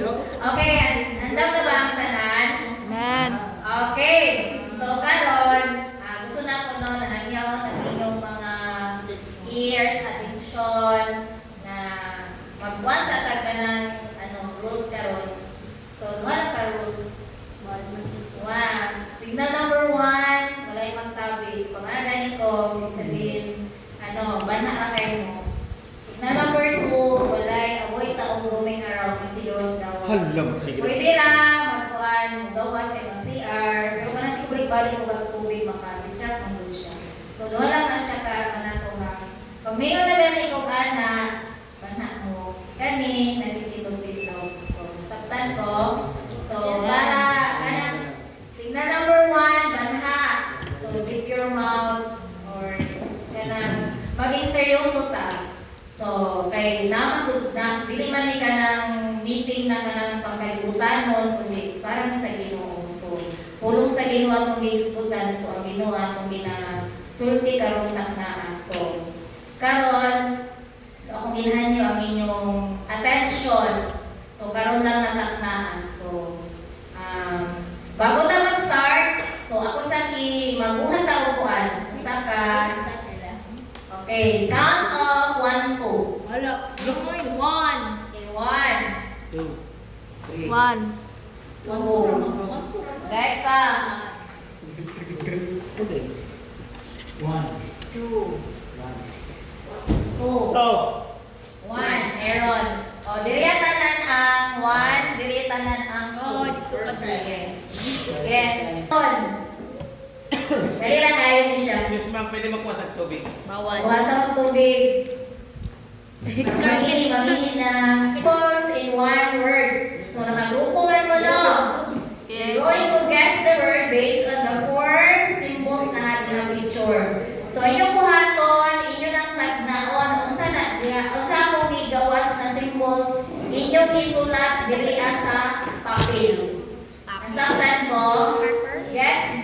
Okay, andam na ba ang tanan? Man. Okay, so karon, gusto na ko no nahangyaw ang inyong mga ears, attention na magkuhan sa taganang rules karon. So, wala ka rules. Signal number 1, walay magtabi. Pag ganit ko, sabihin, bana akay mo. Signal number 2, walay avoid taong roaming around kasi gawas gawas. Halam, sige. Pwede na magkuhan, gawas sa mga CR, pero kung nasi balik ko bag tubig, maka-distract mo doon siya. So, wala na siya ka, pag mayroon na gani kong bana mo, kani, nasi titog-titog. So, saktan ko. So, signal number 1, banha. So, zip your mouth or maging seryoso ta. So, kay dili man ka ng meeting na kanang pangkalibutan nun, kundi parang sa Ginoo. So, pulong sa Ginoo atong gihisgutan. So, ang Ginoo atong sulti karon taknaa. So, karon, akong ginahan niyo ang inyong attention. So, karon lang nataknaan. So, bago ta mag-start, so ako sa maguhat ta upuan. Usa ka. Okay, count of 1, 2. Wala. 1. In 1, 1. 2. Becca. 2. 1. Aaron. O, diri tanan ang 1, diri tanan ang 2. dito ka Sige. Sige. Son. Dali lang kayo ni siya. Yes, ma'am, pwede magkuha sa tubig. Bawal. Buwasan mo tubig. Mamingin na pause in one word. So, nakagrupungan mo no. You're going to guess the word based on the 4 symbols na ating na picture. So, inyong buhaton, inyo nang tagnaon, usa mong igawas na symbols, inyong isulat diri sa papel. Nasaktan ko, guess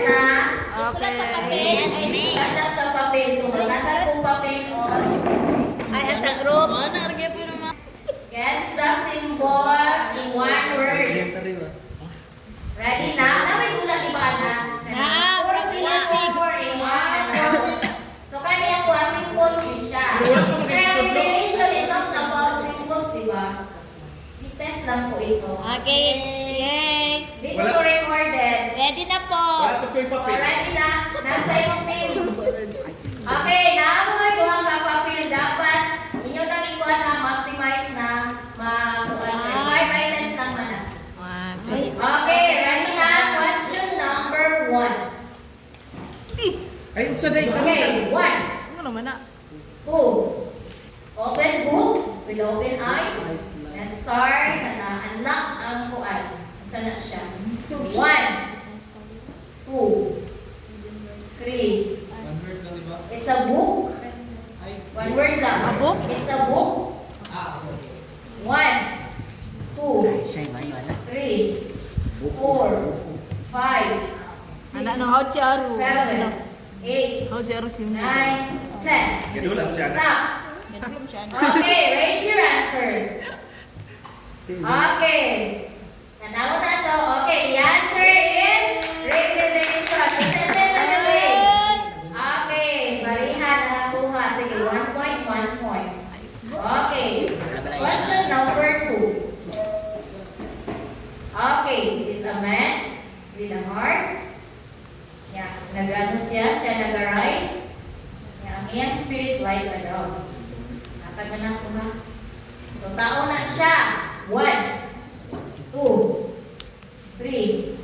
na, Isulat sa papel. isulat lang sa papel. So, magtatag kong papel on. Ay, sa group. Guess the symbols in one word. Ready na? Naway ko lang iba na. Na, Four in one. So, kanya ko, symbols siya. Kaya relation, it talks about symbols, di ba? I-test lang po ito. Okay. Yay. Di ko to recorded. Ready na po. Wala pa ko yung papel. Ready na? Nasa iyong team. Okay, naamoy ko ang kapapil. Dapat inyo nang ikuha na maximize na makuha. 5 items lang man. Okay, ready na? Question number 1. Ay, sa day. Okay, 1, Ano naman na? 2. Open book with open eyes. And start na na-unlock ang kuan. Saan na siya? 1, 2, 3. It's a book. One word lang. A book? It's a book. 1, 2, 3, 4, 5, 6, Anak na out si Aru. 7, 8, Out si Aru si 9, 10. Ganun lang siya. Stop. Okay, raise your answer. Okay. Tanaw na to. Okay, the answer is revelation. Isa sa way. Okay, barihan na nakuha. Sige, 1 point, 1 point. Okay, question number 2. Okay, it's a man with a heart. Yeah, nag-ano siya nag-ride. Yeah, ang iyang spirit life na daw. Nakaganan ko na. So, tao na siya. 1, 2, 3,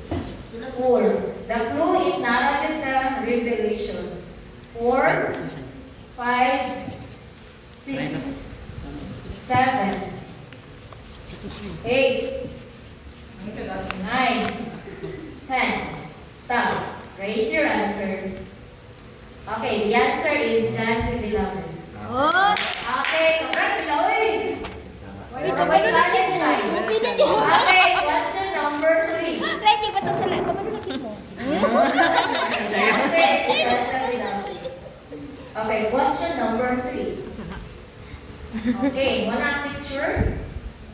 4. The clue is narrated sa Revelation. 4, 5, 6, 7, 8, 9, 10. Stop. Raise your answer. Okay, the answer is John the Beloved. Oh. Okay, correct, Beloved. Okay, question number 3. Ready ba ito sa lahat? Kamano laki mo? Okay, question number 3. Okay, wala picture.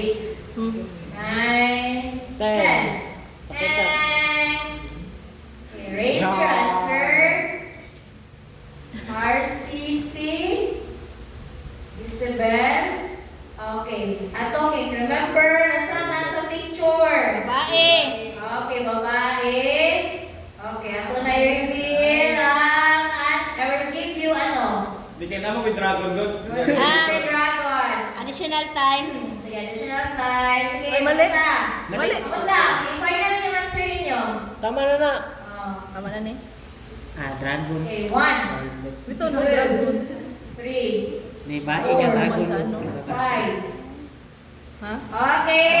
Great. Hmm. 9, 10. Pakita. And okay, raise your answer. RCC. Isabel. Okay. Atong remember, nasa picture. Babae. Okay, babae. Okay, ako na i-reveal ang answer. I will give you ano? Hindi kayo naman with dragon doon. Good dragon. Additional time. Sige, additional time. Sige, Ay, mali. basta. Mali. Punta, i-final yung answer ninyo. Tama na na. Oh. Tama na ni. Dragon. Okay, 1, Ito no, dragon. 3, May base Oo, ka naman dragon. sa ano. 5. Ha? Okay,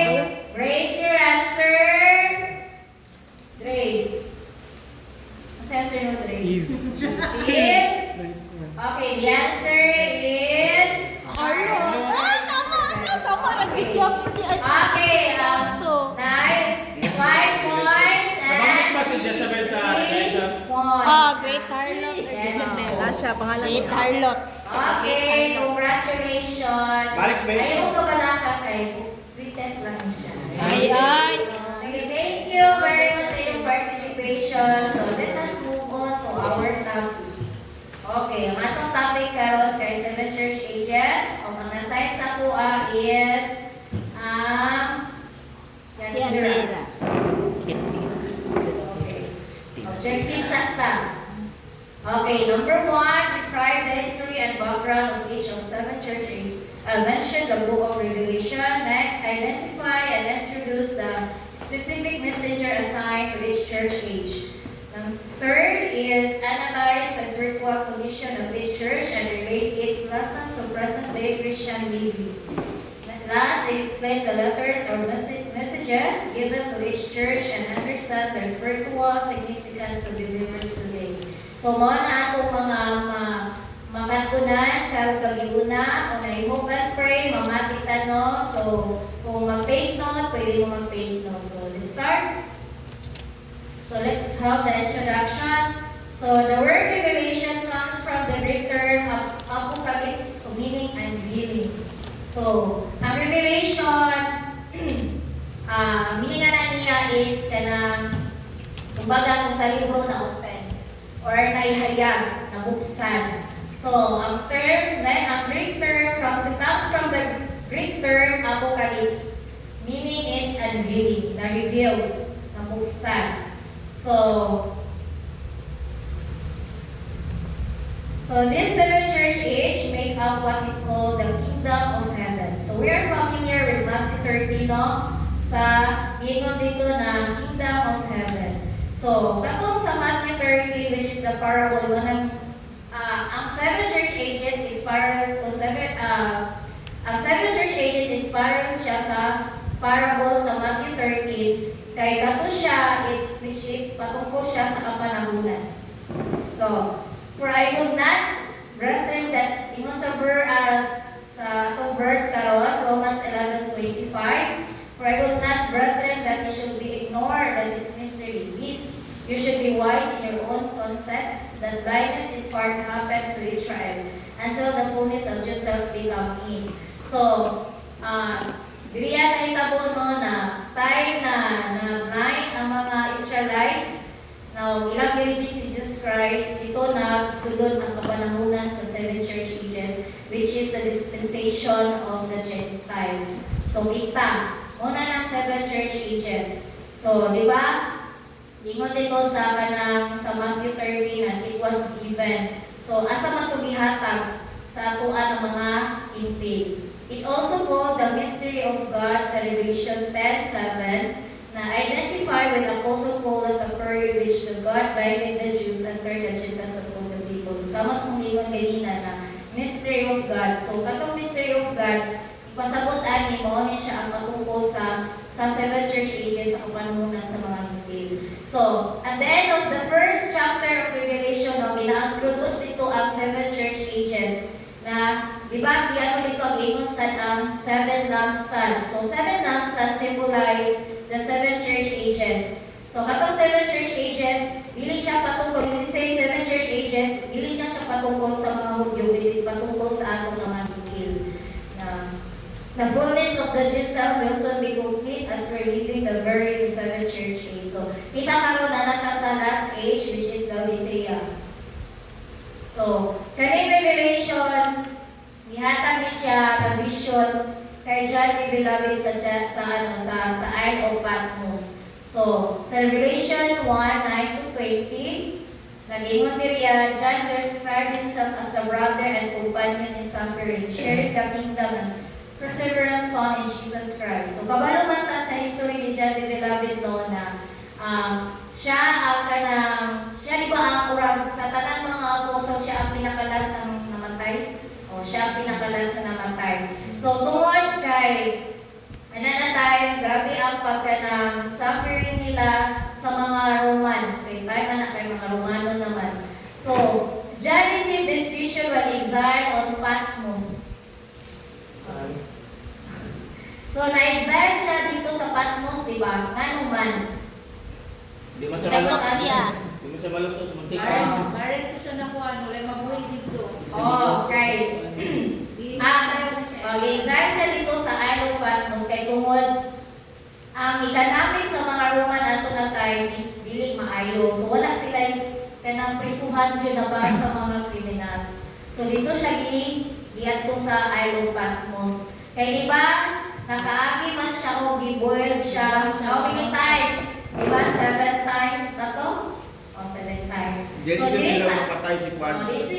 raise your answer. Dre. What's the answer no, Dre? Eve. Eve? Okay, the answer is... Arlo. Tama. Tama. Nag-video. Okay, 5 points Nabanggit and pa si Jezebel sa 3 points. Great Harlot. Yes. Lasha, pangalan Great niya. Harlot. Okay, congratulations. Balik ba yun? Ayaw ka ba ka kay pretest lang siya. Ay. Okay, thank you very much sa iyong participation. So, let us move on to our topic. Okay, ang atong topic karon kay 7 church ages. O ang na-sign sa kuha is Yandira. Okay. Objective sakta. Okay, number 1, describe the history and background of each of 7 church ages. Mention the book of Revelation. Next, identify and introduce the specific messenger assigned to each church age. Third is analyze the spiritual condition of each church and relate its lessons to present-day Christian living. Last, explain the letters or messages given to each church and understand their spiritual significance to believers today. So, mo na ato mga makantunan, karong gabi-una, kung na-hope and pray, mamati tanong. So, kung mag-take note, pwede mo mag-take note. So, let's start. So, let's have the introduction. So the word revelation comes from the Greek term of apocalypse, meaning unveiling. So, ang revelation, meaning nga na niya is kanang, kumbaga kung sa libro na open or naihayag, nabuksan. So, ang Greek term comes from the Greek term apocalypse, meaning is unveiling, na-revealed, nabuksan. So this seven church age make up what is called the kingdom of heaven. So we are familiar with Matthew 13, no? Sa ingon dito na kingdom of heaven. So katong sa Matthew 13, which is the parable, ang seven church ages is parallel to ang seven church ages is parallel siya sa parable sa Matthew 13. Kay kato siya which is patungkol siya sa kapanahunan. So for I would not, brethren, that ingon sa verse karon, Romans 11:25. For I would not, brethren, that you should be ignored that this mystery. This you should be wise in your own concept, that blindness in part happened to Israel until the fullness of Gentiles become in. So, diriya nahitabo no na time na blind ang mga Israelites. Now, ilang dirigit si Jesus Christ, ito nagsulod ang kapanahunan sa seven church ages, which is the dispensation of the Gentiles. So, kita, muna ng seven church ages. So, di ba? Ingon dito sa Matthew 13 and it was given. So, asa man ito gihatag sa atuan ng mga intil. It also called the mystery of God sa Revelation 10:7, na identify with Apostle Paul as a period which the God blinded the Jews and turned the Gentiles upon the people. So sama sa ingon kanina na mystery of God. So katong mystery of God, ipasabot ani mo ni siya ang patungkol sa seven church ages sa kapanunan sa mga hintil. So at the end of the first chapter of Revelation, gina-introduce dito ang seven church ages na di ba giano dito ang ingon sa ang seven lampstands. So seven lampstands symbolize the seven church ages. So katong seven church ages, dili siya patungkol, when you say seven church ages, dili na siya patungkol sa mga Hudyo, dili patungkol sa atong mga hintil. Na the fullness of the Gentiles will soon be complete as we're living the very seven church age. So kita karon na nata sa last age, which is Laodicea. So kaning Revelation, gihatag ni siya ang vision kay John the Beloved sa Isle of Patmos. So, sa Revelation 1:9-20, nag-ingon diriya, John described himself as the brother and companion in suffering, sharing the kingdom and perseverance found in Jesus Christ. So, kabalo man ta sa history ni John the Beloved no na siya di ba ang urang sa tanang mga apostol, siya ang pinakalas ng namatay? O siya ang pinakalas na namatay. So, tungod kay grabe ang pagkanang suffering nila sa mga Roman. Kay tayo man kay mga Romano naman. So, John received this vision while exiled on Patmos. So, na-exile siya dito sa Patmos, di ba? Nga naman. Di man Sagot siya. Di man siya maluto sa mantika. Marit ko siya na kuha, wala mabuhay dito. Okay. Mag-exile siya dito sa Isle of Patmos kay tungod ang economic sa mga Roman ato na time is dili maayo. So wala sila kanang prisuhan dyan na para sa mga criminals. So dito siya giadto sa Isle of Patmos. Kay di ba nakaagi man siya o giboiled siya how many times? Di ba 7 times na to? O 7 times. Yes, So hindi this nila mapatay si Juan. si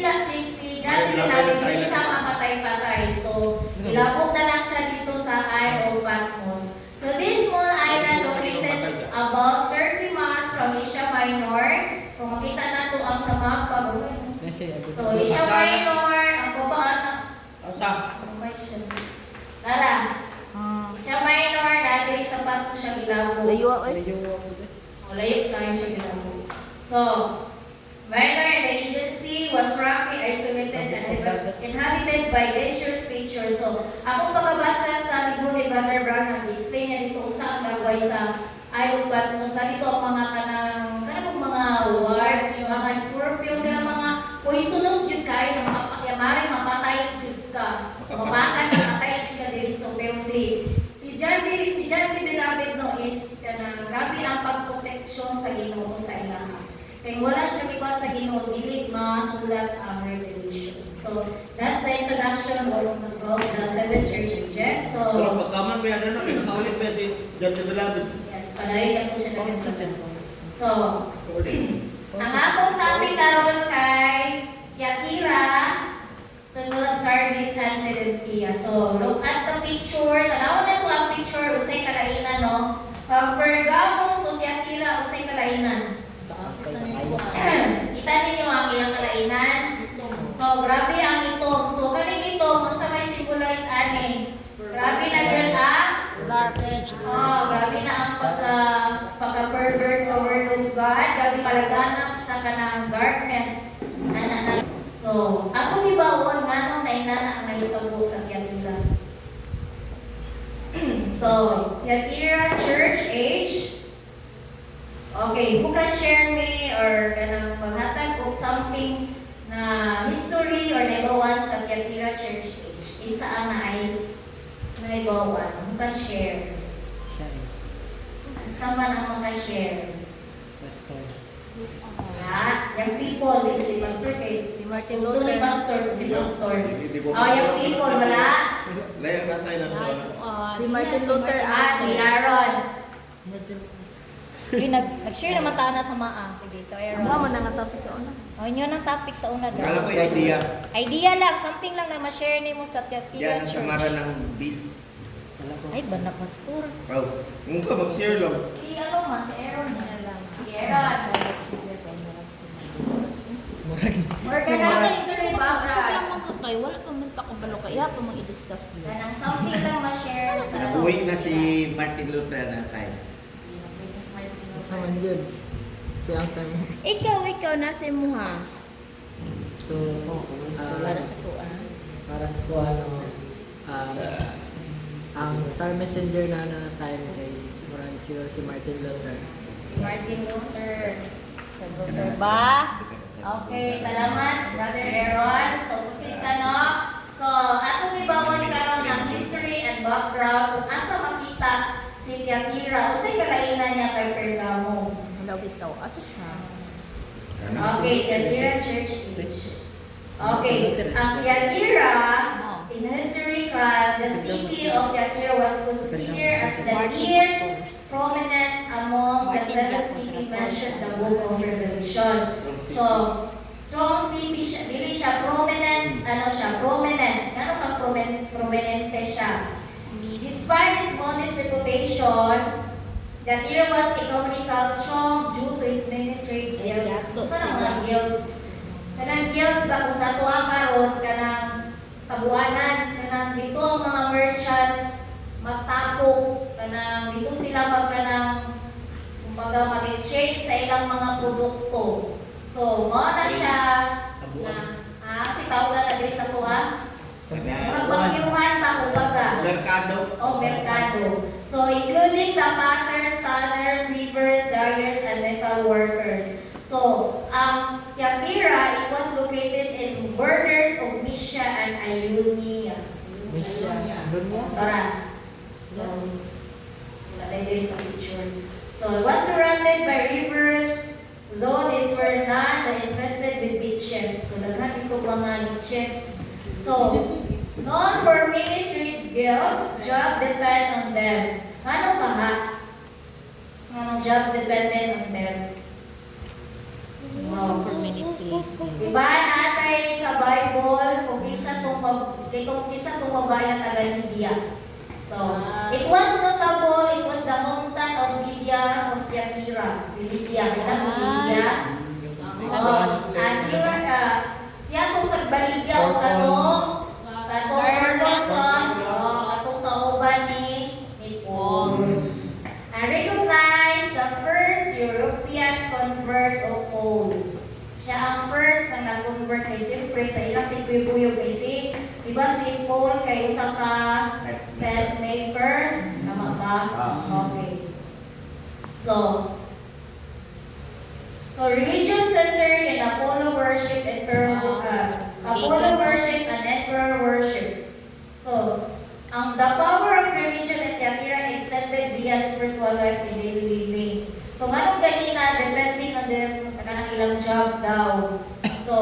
John hindi siya mapatay-patay. So, ilabog na lang siya dito sa Isle of Patmos. So, this small island located about 30 miles from Asia Minor. Kung makita na ito ang sa mapa. So, Asia Minor, ang babaan Asa? Tara. Asia Minor, dati sa Patmos siya ilabog. Layo ay. Layo tayo siya ilabog. So, Minor and the agency was rocky, isolated, and inhabited by dangerous creatures. So, akong pagkabasa sa libro ni Brother Branham, explain niya dito kung saan nagway sa Isle of Patmos. Dito ang mga kanang mga ward, mga mga scorpion, kaya mga poisonous jud kayo, maring mapatay jud ka. Mapakan, mapatay jud ka diri so pero si John D. David no is kanang grabe ang pagproteksyon sa Ginoo sa ilaha. Kaya wala siya gikuha sa Ginoo, dili masulat ang revelation. So that's the introduction of the seven church ages. So Pero pagkaman may ano, pinakaulit ba si John de David? yes, padayon ako siya nagsusunod. So ang akong topic karon kay Yatira, sunod Sardis and Philadelphia. So look at the picture. Tanaw na ko ang picture usay kalainan no. From Pergamos to Yatira usay kalainan. Kita ninyo ang ilang kalainan. So grabe ang itom. So kaning itom sa may symbolize ani. Grabe na yun ang Dark ages. grabe na ang pagka-pervert sa word of God. Grabe palaganap sa kanang darkness. So, ako ni bawon nga nung nainana ang nalipag sa Yatira. So, Yatira Church Age. Okay, who can share me or kanang maghatag og something na history or naibawan sa Yatira Church Age? Isa ang naibawan. Who can share? Sama ang maka-share. Wala. Yung people, si Pastor kay Si Martin Ito ni Luther. Pastor, si Pastor. Hindi po- Yung people, wala. Layang kasay na sa Si Martin Luther. Si Aaron. Nag-share naman tayo na sa maa. Sige, ito Aaron. Ano man ang topic sa una? Yun ang topic sa una daw. Kala ko yung idea. Idea lang, something lang na ma-share ni mo sa Yan Yatira ang Church. samara ng beast. Ay, ba na Pastor? Wow. Kung ka mag-share lang. Si ano man, si Aaron na lang. Si Aaron. Organize the Kasi background. lang man kay wala pa man ta kabalo kaya pa mag i-discuss dito. Kanang something lang ma-share sa Nabuhay na si Martin Luther na time. Saman yun. Si Austin. Ikaw nasa mo ha. So, Para sa tuwa. para sa ko ano, ang star messenger na time kay Moran si Martin Luther. Si Martin Luther. Luther ba? Okay, salamat, Brother Aaron. So, proceed ka, no? So, atong ibawon karon ang history and background kung asa makita si Yatira. Usay kalainan niya kay Pergamo. Daw ikaw asa siya. Okay, Yatira Church Age. Okay, ang Yatira, in historical, the city of Yatira was considered as the least prominent among the seven cities mentioned in the book of Revelation. So, strong city siya, dili siya prominent, prominent, prominente siya. Despite his modest reputation, Yatira was economical strong due to his many trade guilds. Saan ang mga guilds? Kanang guilds ba kung sa tuwa karon kanang kabuanan, kanang dito ang mga merchant magtapok, kanang dito sila kumbaga mag-exchange sa ilang mga produkto. So, mao na siya na si tawag na diri sa tuwa. Magbangyuhan ta kumbaga. Merkado. Mercado. So, including the patters, tanners, weavers, dyers, and metal workers. So, ang Yatira, it was located in borders of Mysia and Ionia. Tara. So, lalagay sa picture. So, it was surrounded by rivers, though these were not infested with leeches. So, daghan ito mga leeches. So, known for many trade guilds, job depend on them. Ano pa ha? Anong jobs dependent on them? Wow. Diba natay sa Bible kung isa itong babayan taga Lydia. So, it was notable, it was the hometown of Lydia of Yatira. Si Lydia, kailan mo Lydia? Siya kung tagbaligya o katong kauban ni Paul. And recognize the first European convert of Paul. Siya ang first na nag-convert kay siyempre sa ilang si Kuya kay diba si Paul kay usa ka tent makers? Tama ba? Okay. So religion centered in the Apollo worship and emperor worship. So, the power of religion at Thyatira extended beyond spiritual life and daily living. So, nganong ganina, depending on the kanang ilang job daw. So,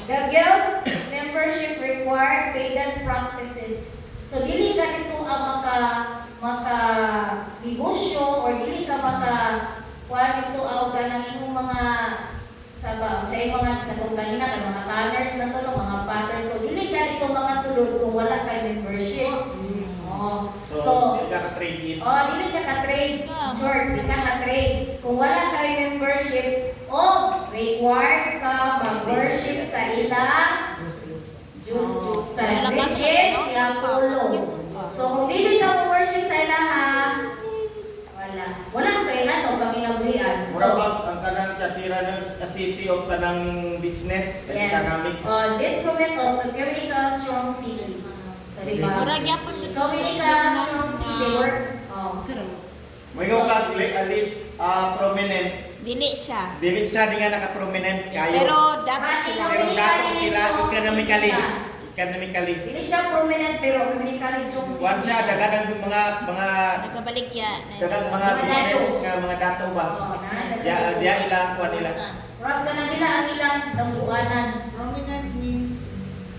the guild's membership required pagan practices. So, dili ka dito ang maka negosyo or dili ka kuha dito ang kanang imong mga sa mga sa itong kanina kay mga tanners na to, mga patters. So, dili ka dito mga sulod kung wala kay membership. So, dili ka ka-trade in. dili ka ka-trade. Short, dili ka ka-trade. Kung wala kay membership, required ka mag-worship sa ilang Diyos-Diyusan, which is si Apollo. So, kung dili ka mag-worship sa ilaha, wala kay panginabuhian. Mura ba ang kanang Thyatira ng city of kanang business, Yes. economic? This promote of Ecumenical Strong City. So, diba? Murag yapon sa Ecumenical Strong City work. Mayroon ka at least prominent. Dili siya. Dili siya di nga naka-prominent kayo. Pero dapat sila. Pero dato sila economically. Dili siya prominent pero economically strong city. Kuan siya dagang mga Nagkabaligya. dagang mga business nga mga dato ba. Dia ilang kuan nila. Rag ka na nila ang ilang dambuanan. Prominent means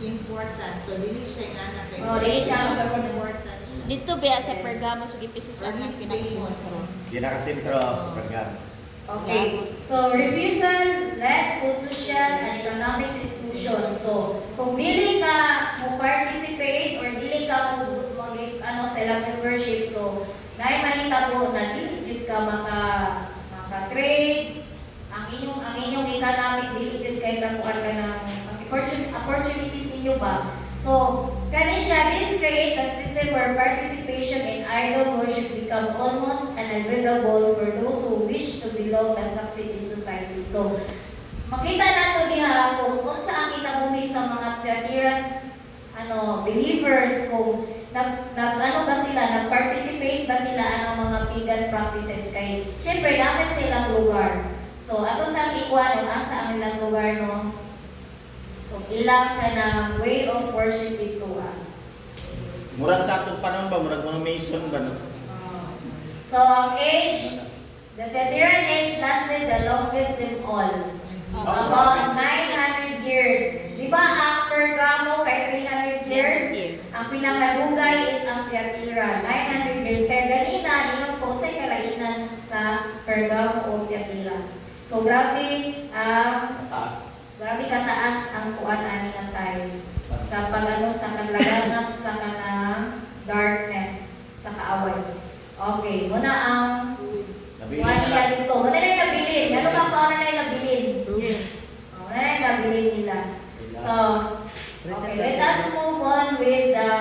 important. So, dili siya nga na kay. Dili siya ang important. Dito ba sa Pergamo sa Epesus ang pinakasentro. Di nakasentro program. Okay, so refusal led to social and economic exclusion. So, kung dili ka mo participate or dili ka mo sa ilang membership, so naay mahitabo na dili jud ka maka-trade, ang inyong economic dili jud kay kakuan ka ng opportunities ninyo ba. So, kani siya, this create a system where participation in idol worship become almost unavoidable for those who wish to belong and succeed in society. So, makita nato diha kung unsa ang kinabuhi sa mga Thyatiran believers, kung nag-participate ba sila mga pagan practices kay syempre dapat silang lugar. So, ato sa ikuan asa ang ilang lugar no? Kung ilang ka ng way of worship dito Murag sa atong panahon ba murag mga Mason ba no? So, ang age, the Thyatiran age lasted the longest of all. About 900 years. Di ba ang Pergamo kay 300 years? Ang pinakadugay is ang Thyatira, 900 years. Kaya ganina, iyon po sa kalainan sa Pergamo o Thyatira. So, grabe kataas ang kuan ani nga time sa sa kanlaganap sa kanang darkness sa kaaway. Okay, muna ang kuan nila dito. Muna na yung nabilin. Ano ba pa na yung nabilin? Ruins. Muna na yung nabilin nila. So, okay, let us move on with the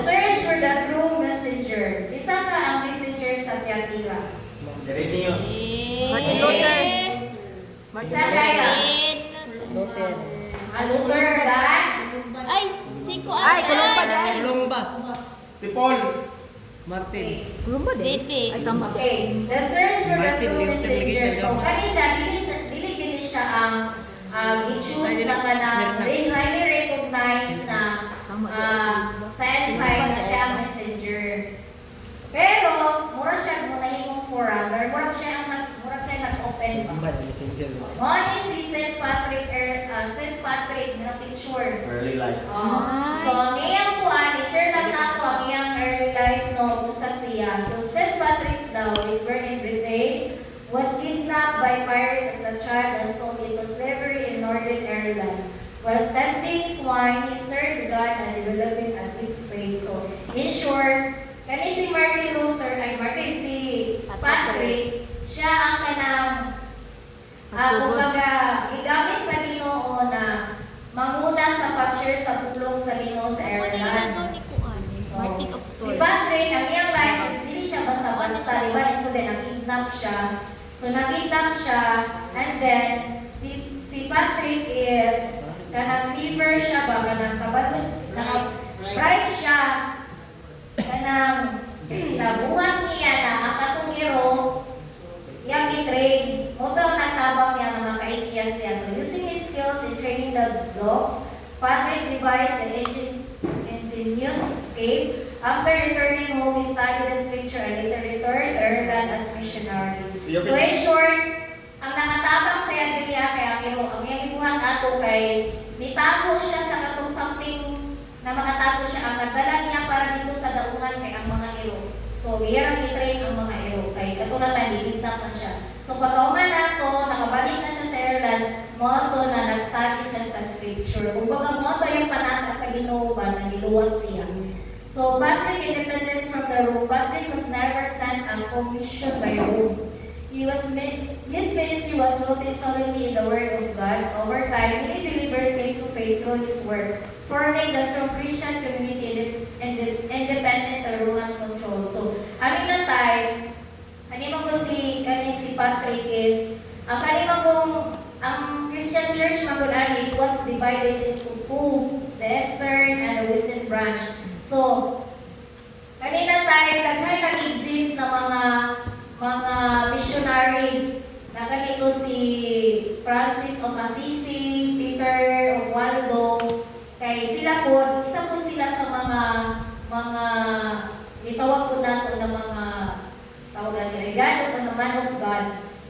search for the true messenger. Isa ka ang messenger sa Thyatira. Diri niyo. Martin Luther. Isa kayo. Luther. Luther ka? Ay, siko Ay, Columba dahil. Columba. Si Paul. Martin. Columba din. Dede. Ay, tama. Okay, the search for the Martin true Luther messenger. Luther. So, kani siya, dili siya ang i-choose na highly recognized na sa end time na siya ang messenger. Pero, mura siya gunahimong forerunner, mura siya nag-open pa. Tama din, messenger. One is si St. Patrick na picture. Early life. So, ang iyang kuan, i-share lang na ako ang iyang early life no sa siya. So, St. Patrick daw is born in Britain, was kidnapped by pirates as a child and sold into slavery in Northern Ireland. While tending swine, he stirred God and developing a deep faith. So, in short, kani si si Patrick, siya ang kanang gigamit sa Ginoo na manguna sa pag-share sa pulong sa Ginoo sa Ano Ireland. ginagaw ni Kuan? Martin of Si Tours. Patrick, ang iyang life, hindi siya basta-basta, di ba? Ito din, nakidnap siya. So, nakidnap siya, and then, si Patrick is, kanang fever siya ba, kanang kabalon, bright siya, kanang nabuhat niya na ang katong hero, iyang i-train, mo daw natabang niya na makaikyas training the dogs, Patrick devised the ingenious escape. After returning home, he studied the scripture and later returned to Ireland as missionary. So in short, ang nakatabang sa yan dili kay Akiro, ang iyang ibuhat ato kay nitago siya sa katong something na makatago siya. Ang nagdala niya para dito sa daungan kay ang mga iro. So gihirang i-train ang mga iro kay katulad tayo didiktat na siya. So pagkauman nato, nakabalik na siya sa Ireland, moto na nag-study siya sa scripture. Kumbaga moto yung panata sa Ginoo ba na niluwas siya. So Patrick independence from the Rome. Patrick was never sent and commissioned by Rome. His ministry was rooted solidly in the Word of God. Over time, many believers came to faith through his work, forming the strong Christian community independent of Roman control. So, amin na tayo, si Patrick is, ang Christian church it was divided into two, the eastern and the western branch. So, kanina tayo, daghan nag-exist na mga missionary na ganito si Francis of Assisi, Peter of Waldo, kay sila po, isa po sila sa mga itawag po nato na mga tawagan nila, God of the man of God,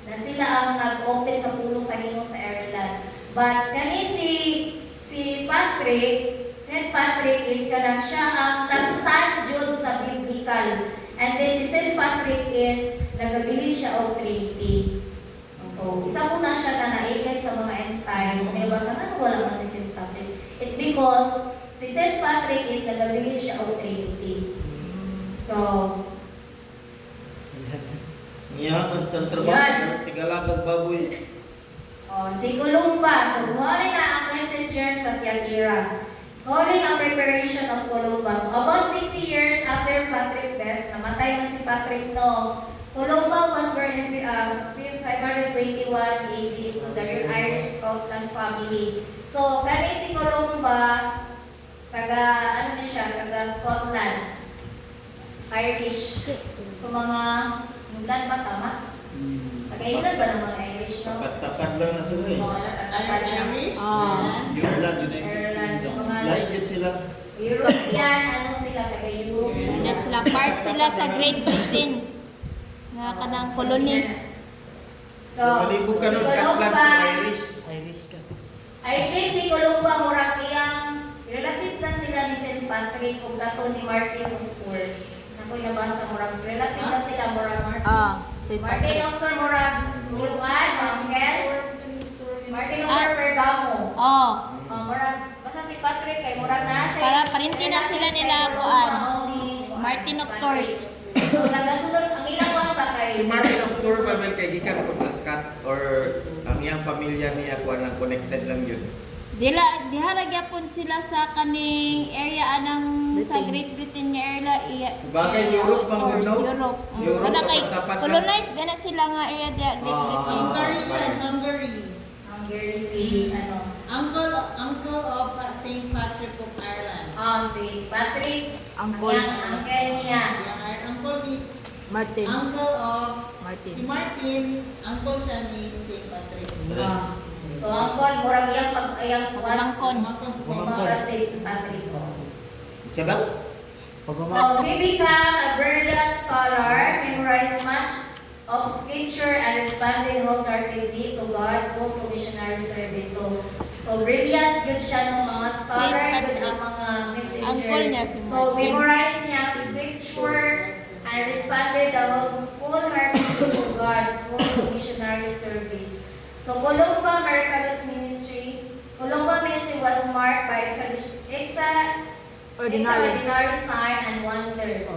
na sila ang nag-open sa pulong sa Ginoo sa Ireland. But kani si Patrick, St. Patrick is kanang siya ang nag-stand jud sa biblical. And then si St. Patrick is nag-believe siya of Trinity. So, isa po na siya na naigas sa mga end time. Kung nabasa na wala man si St. Patrick. It's because si St. Patrick is nag-believe siya of Trinity. So, Yan, ang trabaho, tigalagag baboy. si Columba. So, gumawa na ang messenger sa Tiatira. Calling ang preparation of Columba. So, about 60 years after Patrick's death, namatay man si Patrick no. Columba was born in 521 AD to the Irish Scotland family. So, kani si Columba, taga Scotland, Irish. So, mga England ba tama? Taga-England ba ng mga Irish, no? Tapat-tapat lang na sila eh. Tapat lang. Irish? Ireland, yun eh. Ireland, so mga Like sila. European, sila, taga-Europe. Yan sila, part sila sa Great Britain. Nga kanang kolony. So, Malibog ka si ng Scotland Columba, kung Irish. Irish kasi. I think si Columba, murag iyang relatives na sila ni St. Patrick kung dato ni Martin of Tours. Nako'y nabasa, murag relative na sila, murag St. Martin of Tours, murag Guluan, Mangkel, Martin of Tours, Pergamo. Murag, basta si Patrick, kay murag na siya. Para parinti na sila nila, Martin of Tours. So, nagasunod, ang ilang one ba kay... Si Martin of Tours ba man kay gikan ko sa Scott or ang iyang pamilya niya ko nang connected lang yun. Diharagya po sila sa kaning area anang sa Great Britain nga area. Bagay, Europe bang Of course, no? Europe. Europe, Kana kay tapat-tapat lang. colonized ba na sila nga area di Great Britain. Hungary siya, Hungary. Hungary si, Uncle of St. Patrick of Ireland. si Patrick, Uncle. ang uncle niya. Yung uncle ni Martin. Uncle of Martin. si Martin, uncle siya ni St. Patrick. So, uncle, murag iyang pag-ayang Pagmangkon. mga si Patrick. Sadap? So, he became a brilliant scholar, memorized much of scripture and responded wholeheartedly to God, go to missionary service. So brilliant good siya ng mga scholar, good ang mga Uncle niya messenger. si So, memorize niya ang scripture and responded wholeheartedly to God, go to missionary service. So, Columba Mercadus Ministry. Columba Ministry was marked by extraordinary sign and wonders.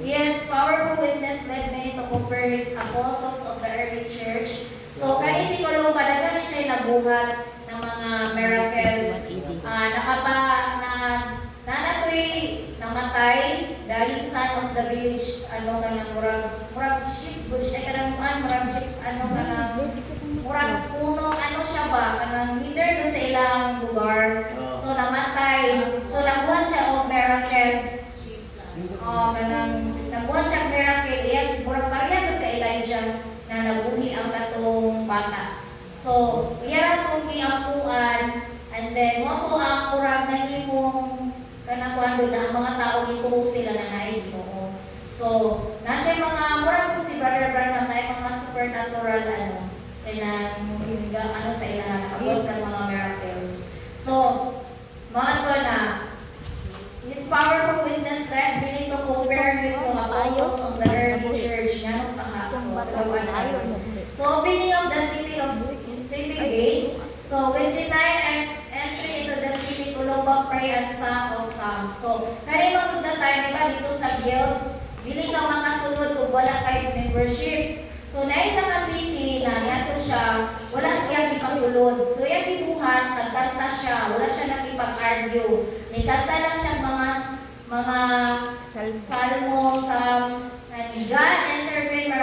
His powerful witness led many to compare his apostles of the early church. So, kani si Columba, daghan siya nabuhat ng mga miracle. Namatay dahil son of the village, murag ship, murag puno, siya ba, leader na sa ilang lugar. So, namatay. So, nabuhat siya of miracle. Nabuhat siya of miracle. Iyan, murag pareha ka Elijah na nabuhi ang katong bata. So, iyan ang tuhi ang puan then mo to ang kurag na imong kanang kuando na ang mga tao gituo sila na naay Ginoo. So, na siya mga murag kung si Brother Branham na mga supernatural ano sa ilahan, nakabos ng mga miracles. So, mga to na his powerful witness that we need to compare him to apostles of the early church. Yan ang taha. So, opening of the city gates. So, when denied and entry into the city, tulong pray and song of psalm. So, kaya magod na tayo, diba, dito sa guilds, dili ka makasunod kung wala kayo membership. So, na isa ka city na yato siya, wala siya ipasulod. So, yung dibuhan, nagkanta siya, wala siya nakipag-argue. Nagkanta lang siya mga salmo, and God intervened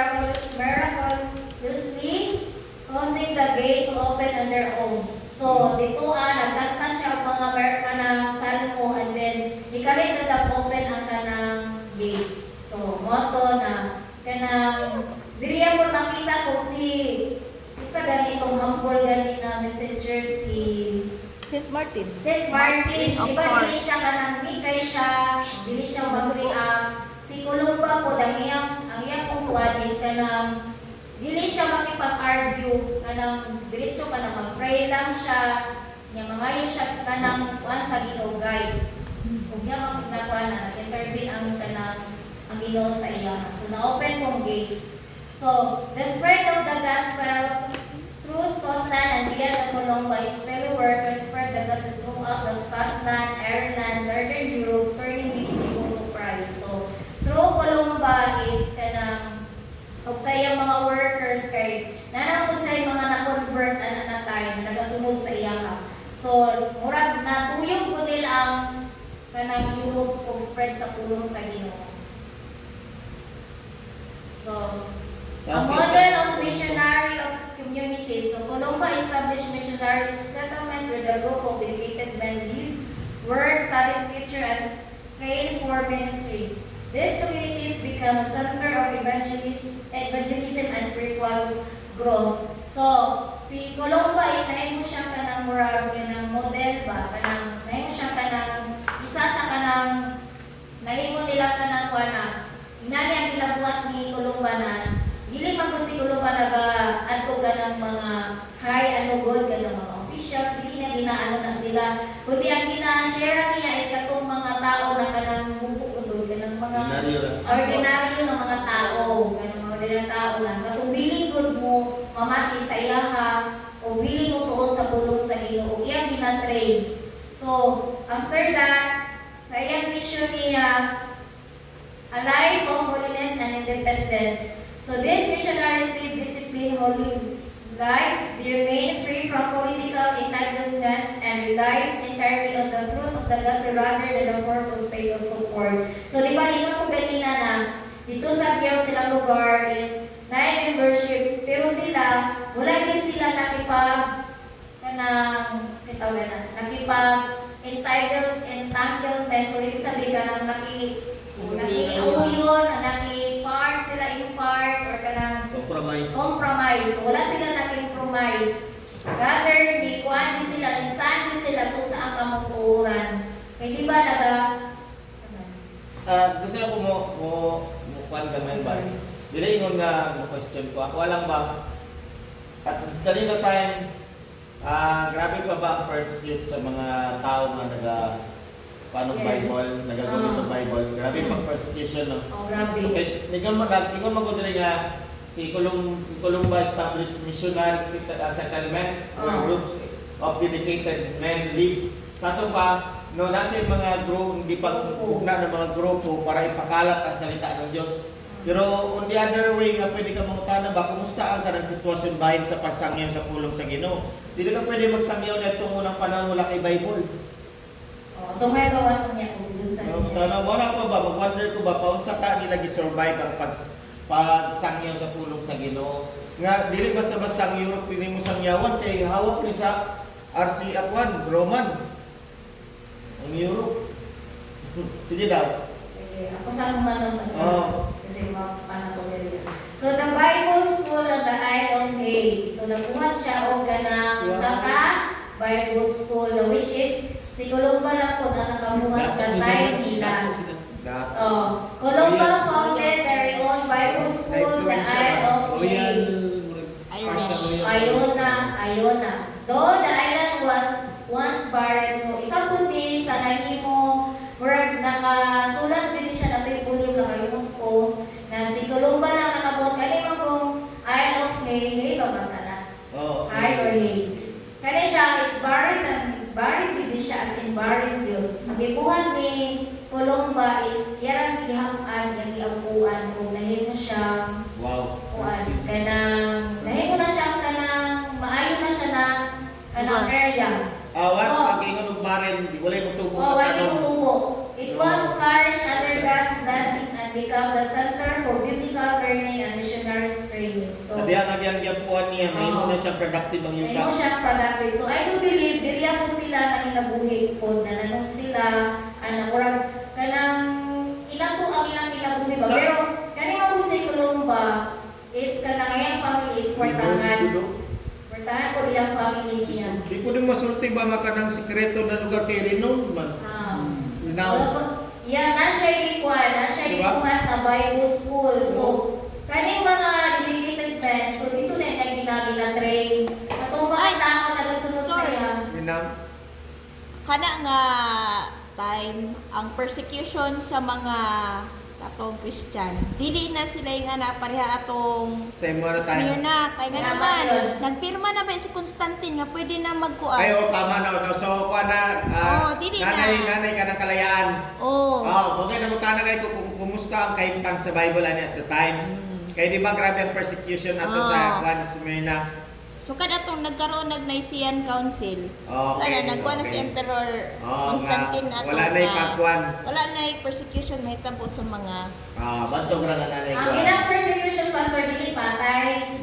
miraculously, causing the gate to open on their own. So, dito nagkanta siya mga kanang salmo, and then, ikalit na open ang kanang gate. So, moto na, kanang, diriya mo nakita ko isa ganitong humble ganit na messenger si St. Martin. St. Martin, diba dili siya kanang mikay siya, dili siya magriang. Si Columba po, ang iyang pungkuan is kanang, dili siya makipag-argue, kanang diretso ka na mag-pray lang siya, niya mangayon siya kanang kuan sa Ginoo guide. Kung niya makipagkuan na, nag-intervene ang kanang ang Ginoo sa iya. So, na-open kong gates. So, the spread of the gospel through Scotland and beyond the Columba is fellow workers spread the gospel throughout the Scotland, Ireland, Northern Europe, turning the people to Christ. So, through Columba is kanang og sa iyang mga workers kay nanang po sa mga na-convert na time na nagasunod sa iya. So, murag na tuyong ko nila ang kanang Europe og spread sa pulong sa Ginoo. So, a model of missionary of communities. So, Columba established missionary settlement where the group of dedicated men live, work, study scripture, and train for ministry. These communities become a center of evangelism and spiritual growth. So, si Columba is nahin mo siya kanang murag, kanang model ba? Nahin mo siya kanang, isa sa kanang, nahin mo nila kanang kuana. Inani ang ginabuhat ni Columba na dili man ko si Columba nag-adto ng mga high good kanang mga officials, dili na ginaano na sila. Kundi ang gina-share niya is katong mga tao na kanang bubukod, kanang mga ordinaryo na mga tao, kanang mga ordinaryo tao lang. Katong willing good mo mamati sa ilaha o willing mo tuod sa pulong sa Ginoo, iyang gina-train. So, after that, sa iyang mission niya, a life of holiness and independence. So these missionaries live disciplined, holy lives. They remain free from political entanglement and rely entirely on the truth of the gospel rather than the force of state of support. So di ba ingat ko ganina na dito sa Giyang silang lugar is membership, pero sila wala din sila entanglement. So ibig sabihin ka nakiuyon, naki-part sila in part or kanang compromise. So, wala sila nag-compromise. Rather, di sila, ni-stand sila kung saan kamutuuran. Kaya di ba gusto na ko mo kuan gamay ba? Dili ingon nga mo question ko. Ako lang ba at kanina time grabe pa ba ang persecute sa mga tao na Bible, nagagamit ng Bible. Grabe pang persecution, no? Oh, grabe. Okay, ingon mo ko dili nga si Columba established missionary settlement where groups of dedicated men live. Sa ito pa, no, nasa yung mga group, hindi pag-ugna ng mga grupo para ipakalat ang salita ng Diyos. Pero on the other way nga, pwede ka mangutana ba, kumusta ang kanang sitwasyon bahin sa pagsangyaw sa pulong sa Ginoo? Hindi ka pwede magsangyaw na itong unang panahon wala kay Bible. Tumagawa niya kung dun sa wala pa ba, mag-wonder ko ba, paunsa ka nila gi-survive ang pagsangyaw sa pulong sa Ginoo. Nga, dili basta-basta ang Europe pili mo sangyawan, kay hawak ni sa RC Akwan, Roman. Ang Europe. Sige daw. Ako sa kumanong kasi paano ko nila. So, the Bible School on the Isle of Hay. So, nakuha siya o kanang usa ka Bible School, which is si Columba lang po na nakamuhat the time nila. Columba founded their own Bible School, the Isle of Faith. Iona. Though the island was once barren, so isa kundi sa nahimo, murag nakasulat din siya na ito yung nakayong ko, na si Columba lang nakabuhat, kani mo kung Isle of Faith, hindi ba masala? Isle or Faith. Kani siya is barren din siya as in barren field. Ang ibuhan ni Columba is yarang gihaman, yung giampuan, kung nahimo siya, nahimo na siya kanang maayo na siya na kanang area. Once pag-ingon ng baren, wala yung tubo. Wala yung tubo. It was flourished under God's blessings and become the center for biblical learning and missionary training. So, Sabihan nga diyang giyapuan niya, may na siyang productive ang may yuta. mo siyang productive. So, I do believe, diriya po sila na inabuhi po, na nanong sila, kurang, kanang, ilang po ang ilang inabuhi ba? Pero, kanina po si Columba, is kanang ngayang family is portahan. Portahan po iyang family niya. Di ko din masulti ba makanang sikreto na lugar kay Renown man. Nasa ikuhan na Bible School. So, kaning mga dedicated men, so dito na yung gina-train. Katong mga tao na nasunod siya. Kana nga time ang persecution sa mga katong Christian. Dili na sila yung pareha atong Sa imo na tayo. Smyrna. Kaya nga Tama naman, yun. nagpirma na ba si Constantine nga pwede na magkuan? Ay, tama na. So, kuha na, dili nanay ka ng kalayaan. Oo. Okay na mutana kayo kung kumusta ang kaimtang sa Bible at the time. Kaya di ba grabe ang persecution ato sa Juan Smyrna? So kada tong nagkaroon Nicene Council. Okay, nagkuha na si okay. Emperor Constantine ato. Wala na ipagkuhan. Wala na persecution mahitabo sa mga Bantog ra nga nanay ko. Ang ilang persecution, Pastor, dili patay.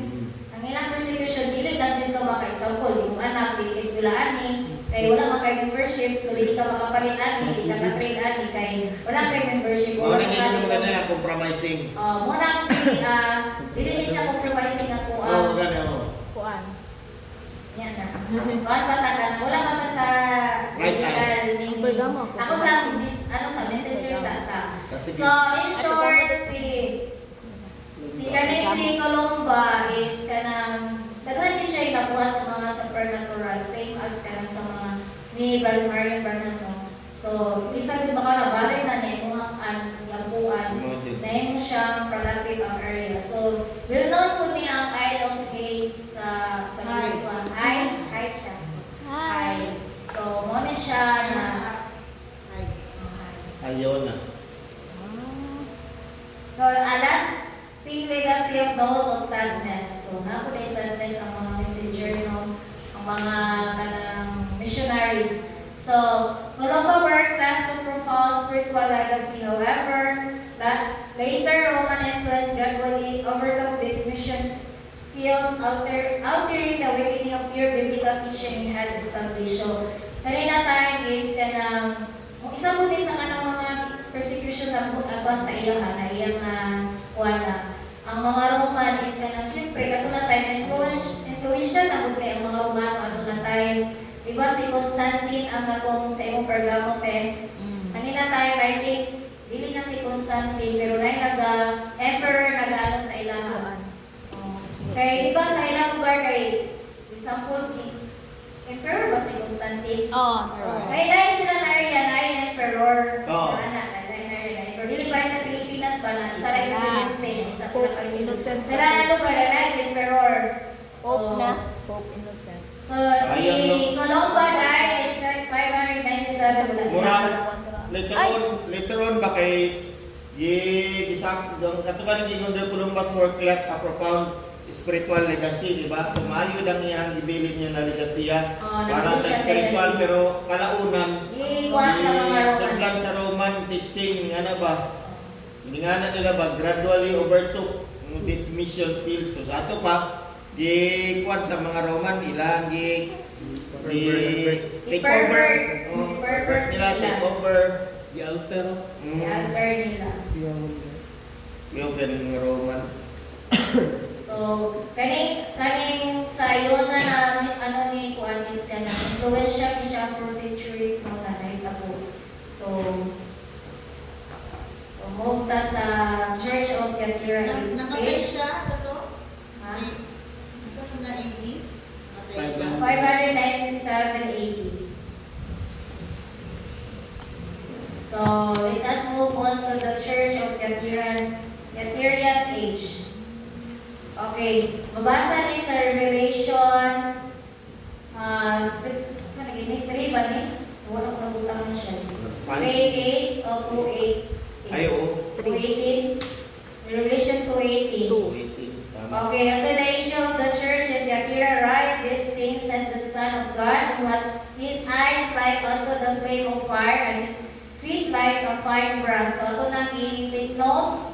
Ang ilang persecution, dili lang din ka baka example, yung anak, dili isbilaan ni, kay wala man kay membership, so dili ka makapalit ani, dili ka ka-trade ani, kay wala kay membership. Wala na yung mga na compromising. Muna, dili ni siya compromising ako. Gano'n. kuan. Yan na. Kuan pa taga, wala pa ta sa Right legal ni. Bergamo. Ako sa messenger sa ta. Kasi So, in short, si Columba is kanang daghan din siya inabuhat ng mga supernatural, same as kanang sa mga ni Brother Marian Bernardo. So, isa din baka nabalay na niya yung mga lampuan na yung siyang productive ang area. So, well known po niya ang Isle of Faith sa Giliguan. Hi siya. Hi. So, muna siya na Ayaw na. Ah. So, last thing, legacy of note of sadness. So, napo na sadness ang mga messenger, no? Ang mga kanang missionaries. So, Columba work left a profound spiritual legacy. However, later Roman influence gradually overtook this mission fields, altering the awakening of pure biblical teaching and had established. So, kanina time is kanang isa po din sa kanang mga persecution na sa iyang na iyang kuwana. Ang mga Roman is kanang syempre kato na time influential na po kay ang mga Romano ano na time. Diba si Constantine ang natong sa imong Pergamo 10. Kanina tayo writing, dili na si Constantine pero na emperor nag-ano sa ilang. Kay diba sa ilang lugar kay example emperor ba si Constantine? Kay dahil sila na area na emperor. Pero dili pa rin sa Pilipinas ba na isa rin sa Pilipinas. Sila na lugar na emperor. Pope Innocent. So, si Columba died in 597. Later on ba kay isang katukan ni Columbus work left a profound spiritual legacy, di ba? So maayo lang iyang ibilin niya na legasiya para sa spiritual pero kalaunan Iwan sa mga Roman. sa Roman teaching ano ba? Ingana nila ba gradually overtook this mission field. So sa ato pa di kuan sa mga Roman ilang take over nila take over Di-alter. I-alter nila. yung mga Roman. So, So, kaning sa iyo na ano ni kuan is ka na influensya ni siya for centuries mo na nahitabo. So, move ta sa Church of Catira Namatay siya, ito to? Ha? Ito to na AD? Namatay siya. 597 AD. So, let us move on to the Church of Catirian age. Okay, mabasa ni sa Revelation, saan naging 3 ba ni? Wala ko nabutang na siya. 3:8 o 2:8? Ay, oo. 2:18. Revelation 2:18. 2:18. Tama. Okay, unto the angel of the church in Thyatira write these things, and the Son of God, who hath his eyes like unto the flame of fire, and his feet like a fine brass. So, ito nang i-take note.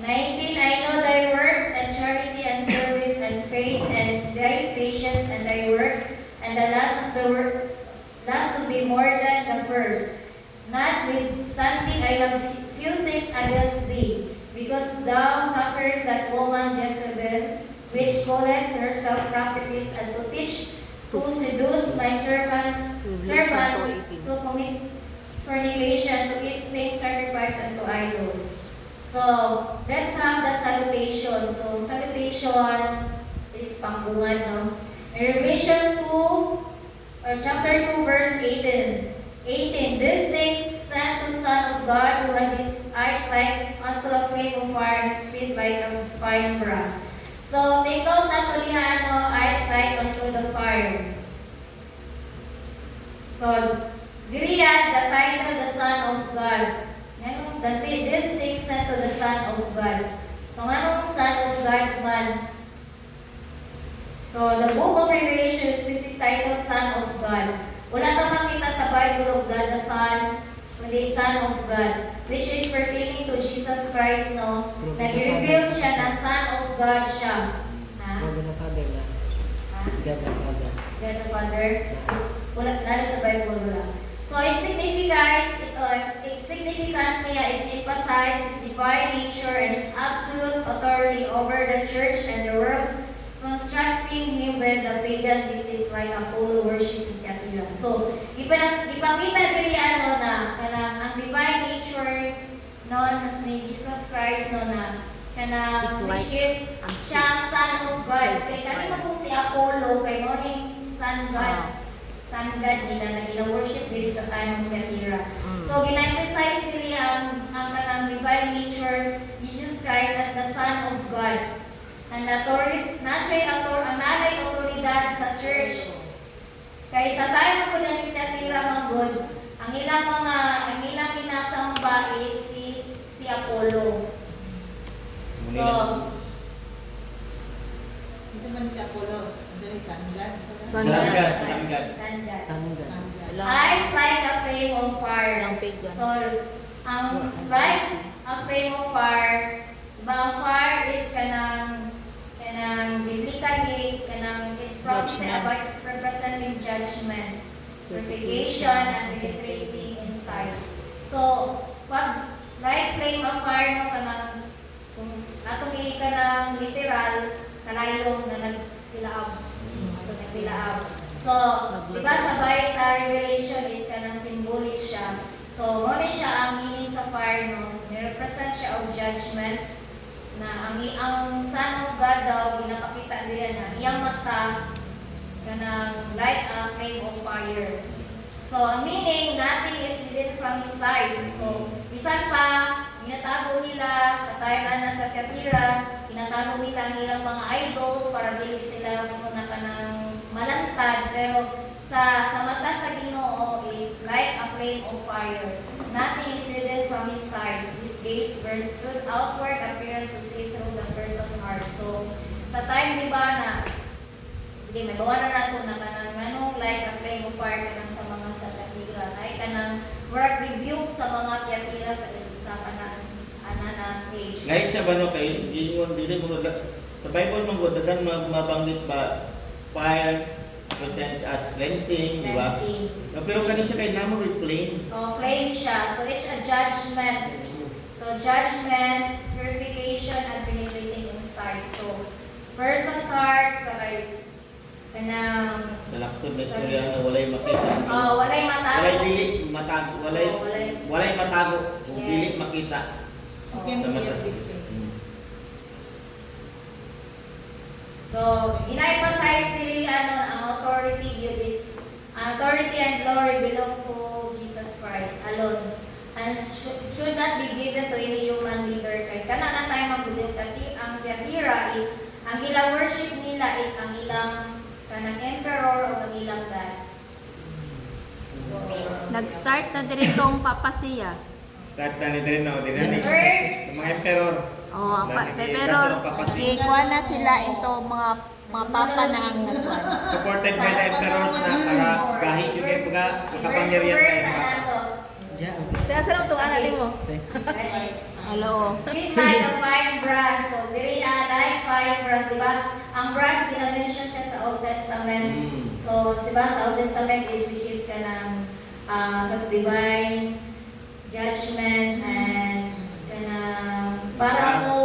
19, I know thy works, and charity, and service, and faith, and thy patience, and thy works, and the last to be more than the first. Notwithstanding, I have few things against thee, because thou sufferest that woman Jezebel, which calleth herself prophetess, and to teach, to seduce my servants to commit fornication, to eat things sacrificed unto idols. So, let's have the salutation. So, salutation is panggungan, no? In Revelation 2, or chapter 2, verse 18. 18, these things sent to Son of God, who had his eyes like unto a flame of fire, and his feet like a fine brass. So, take note na to diha, ano, eyes like unto the fire. So, diriyan, the title, the Son of God. This thing sent to the Son of God. So, anong Son of God man? So, the book of Revelation is specific title, Son of God. Wala ka makita sa Bible of God, the Son, kundi Son of God, which is pertaining to Jesus Christ, no? Nag-reveal siya na Son of God siya. Ha? God the Father na. Ha? God the Father. God the Father. Wala, nada sa Bible, wala. So, its significance niya is emphasize his divine nature and his absolute authority over the church and the world, constructing him with the pagan deities like Apollo worship in Thyatira. So, ipakita diri ano na kanang ang divine nature non as ni Jesus Christ no na kanang which is siya ang Son of God. Kay kanino kung si Apollo kay mo ning Son God nila na gina-worship diri sa time of Thyatira. So, gina-emphasize diri ang kanang divine nature Jesus Christ as the Son of God. Ang nanay autoridad sa church. Kaya sa time ko na Thyatira manggod, ang ilang ginasamba is si Apollo. So, Ito man si Apollo. Ito yung Sanggan. Sanggad. Sangad. Sanggan. Eyes like a flame of fire. Lang pagan. So, ang like a flame of fire, diba ang fire is kanang biblically, kanang is about representing judgment, purification, and penetrating inside. So, pag like flame of fire mo kanang kung atong kanang literal, kalayong na nagsilaab. So, nagsilaab. So, di ba sabay sa Revelation is kanang symbolic siya. So, muna siya ang meaning sa fire no. Nirepresent siya of judgment na ang Son of God daw ginapakita din na iyang mata kanang like a flame of fire. So, ang meaning, nothing is hidden from His sight. So, bisan pa, ginatago nila sa time na sa Thyatira, ginatago nila ang ilang mga idols para dili sila muna ka ng malantad. Pero sa mata sa Ginoo is like a flame of fire. Nothing is hidden from His sight. His gaze burns through outward appearance to see through the person's heart. So, sa time, di ba na, sige, may bawa na nato na kanang ganong like a flame of fire kanang sa mga sa Thyatira. Ay kanang word rebuke sa mga Thyatira sa kanang anana page. Like siya ba no kay dili mo sa Bible man gud dagan mabanggit ba fire presents as cleansing, di ba? Cleansing. Pero kani siya kay namo with flame. Oh, flame siya. So, it's a judgment. So, judgment, purification, and penetrating inside. So, person's heart sa kay kanang Sa laktod na istorya na walay makita. walay matago. Walay dili matago, walay Oh, walay matago, kung Yes. dili makita. You can Sa see mata. everything. So, ina-emphasize dili ang authority and glory belong to Jesus Christ alone. And should not be given to any human leader. Kay kana na tayo magbulit kati ang Thyatira is ang ilang worship nila is ang ilang kanang emperor o ang ilang god. So, Nag-start na diretong papasiya. Start na ni din no, dinani. Third. Mga emperor. Oh, Nagiging pero kaso papasiya. ikuha na sila ito mga papa na ang nagkuhan. Supported by the emperors na para kahit yung kay mga kapangyarihan verse kay mga. to. Yeah, Kaya saan itong anak mo? Hello. With like a fine brass. So, diri like fine brass, di ba? Ang brass, gina-mention siya sa Old Testament. So, di ba, sa Old Testament is which is kanang sa divine judgment and kanang para mo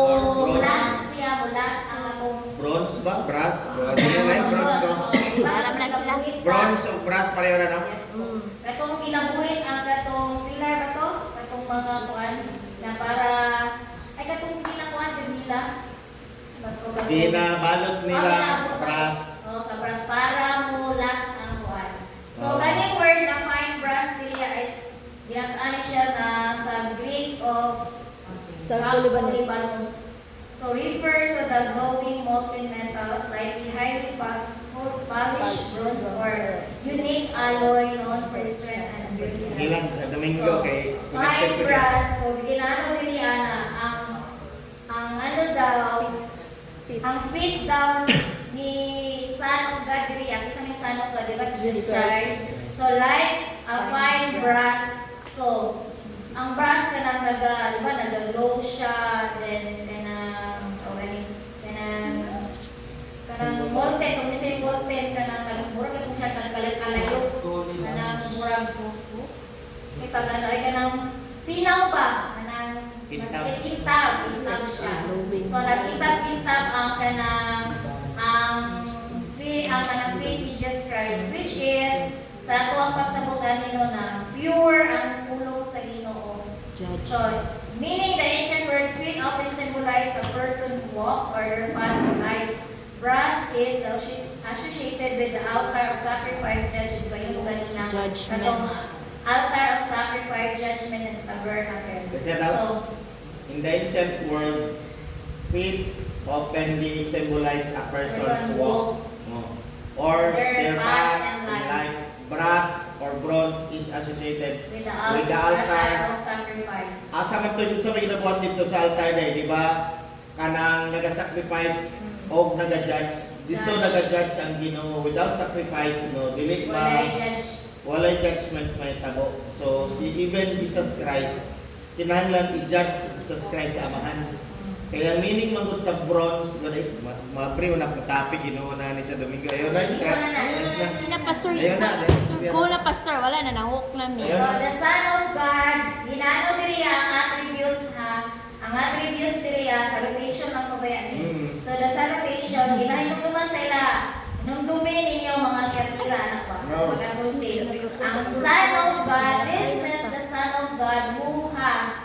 last siya, mo last ang akong Bronze ba? Brass? Ano na yung bronze ko? Alam na sila. Bronze o brass pareho na no? Yes. Katong ginabulit ang katong pillar ba to? Katong mga kuan na para ay katong ginakuan din nila. Binabalot nila sa brass. Oh, sa brass para mo last ang kuan. So Oh. ganing word na fine brass nila is ginag-ani siya na sa Greek of Sarcolebanus. So refer to the glowing molten metal, slightly highly polished bronze or unique alloy known for strength and Ilang brilliance. sa Domingo kay Fine connected to brass, so ginano dili ana ang ano daw, ang feet down ni Son of God diri, ang isa ni Son of God, di ba si Jesus Jesus Christ? So like a fine brass, so ang brass kanang di ba nag-glow siya, then kanang molten, kung isa yung molten kanang murag kung siya kalayo kanang murag buko. Kasi pag ano ay kanang sinaw ba kanang Kintab. kintab siya. So nagkintab ang kanang ang kanang faith in Jesus Christ, which is sa ato ang pagsabutan nino na pure ang pulong sa Ginoo. So, meaning the ancient word feet often symbolize a person who walk or their path in life. Brass is associated with the altar of sacrifice, judgment, ba yung kanina? Judgment. Katong altar of sacrifice, judgment, and tabernacle. Kasi daw, So, in the ancient world, feet oftenly symbolize a person's walk. Or their path in life. Brass or bronze is associated with the with the altar altar. of sacrifice. Asa man to sa mga ginabuhat dito sa altar di ba? Kanang naga-sacrifice o naga-judge. Dito Judge. naga-judge ang Ginoo without sacrifice no dili Walay ba judge. walay judgment may tabo. So si even Jesus Christ kinahanglan i-judge si Jesus Christ sa amahan. Kaya meaning manggod sa bronze ganay mapre na ko topic Ginoo na ni sa Domingo. Ayun na. Ikaw na na. Hindi na pastor, Ayun na. ko na pastor, wala na, nahuk lang So, niya. the Son of God, ginano diri ang attributes ha. Ang attributes diri salutation lang pabayaan ni. So, the salutation, ginahinugtuman sa ila. Nung dumi ninyo mga katira, anak ko, No. magasulti. Ang Son of God, this is the Son of God who has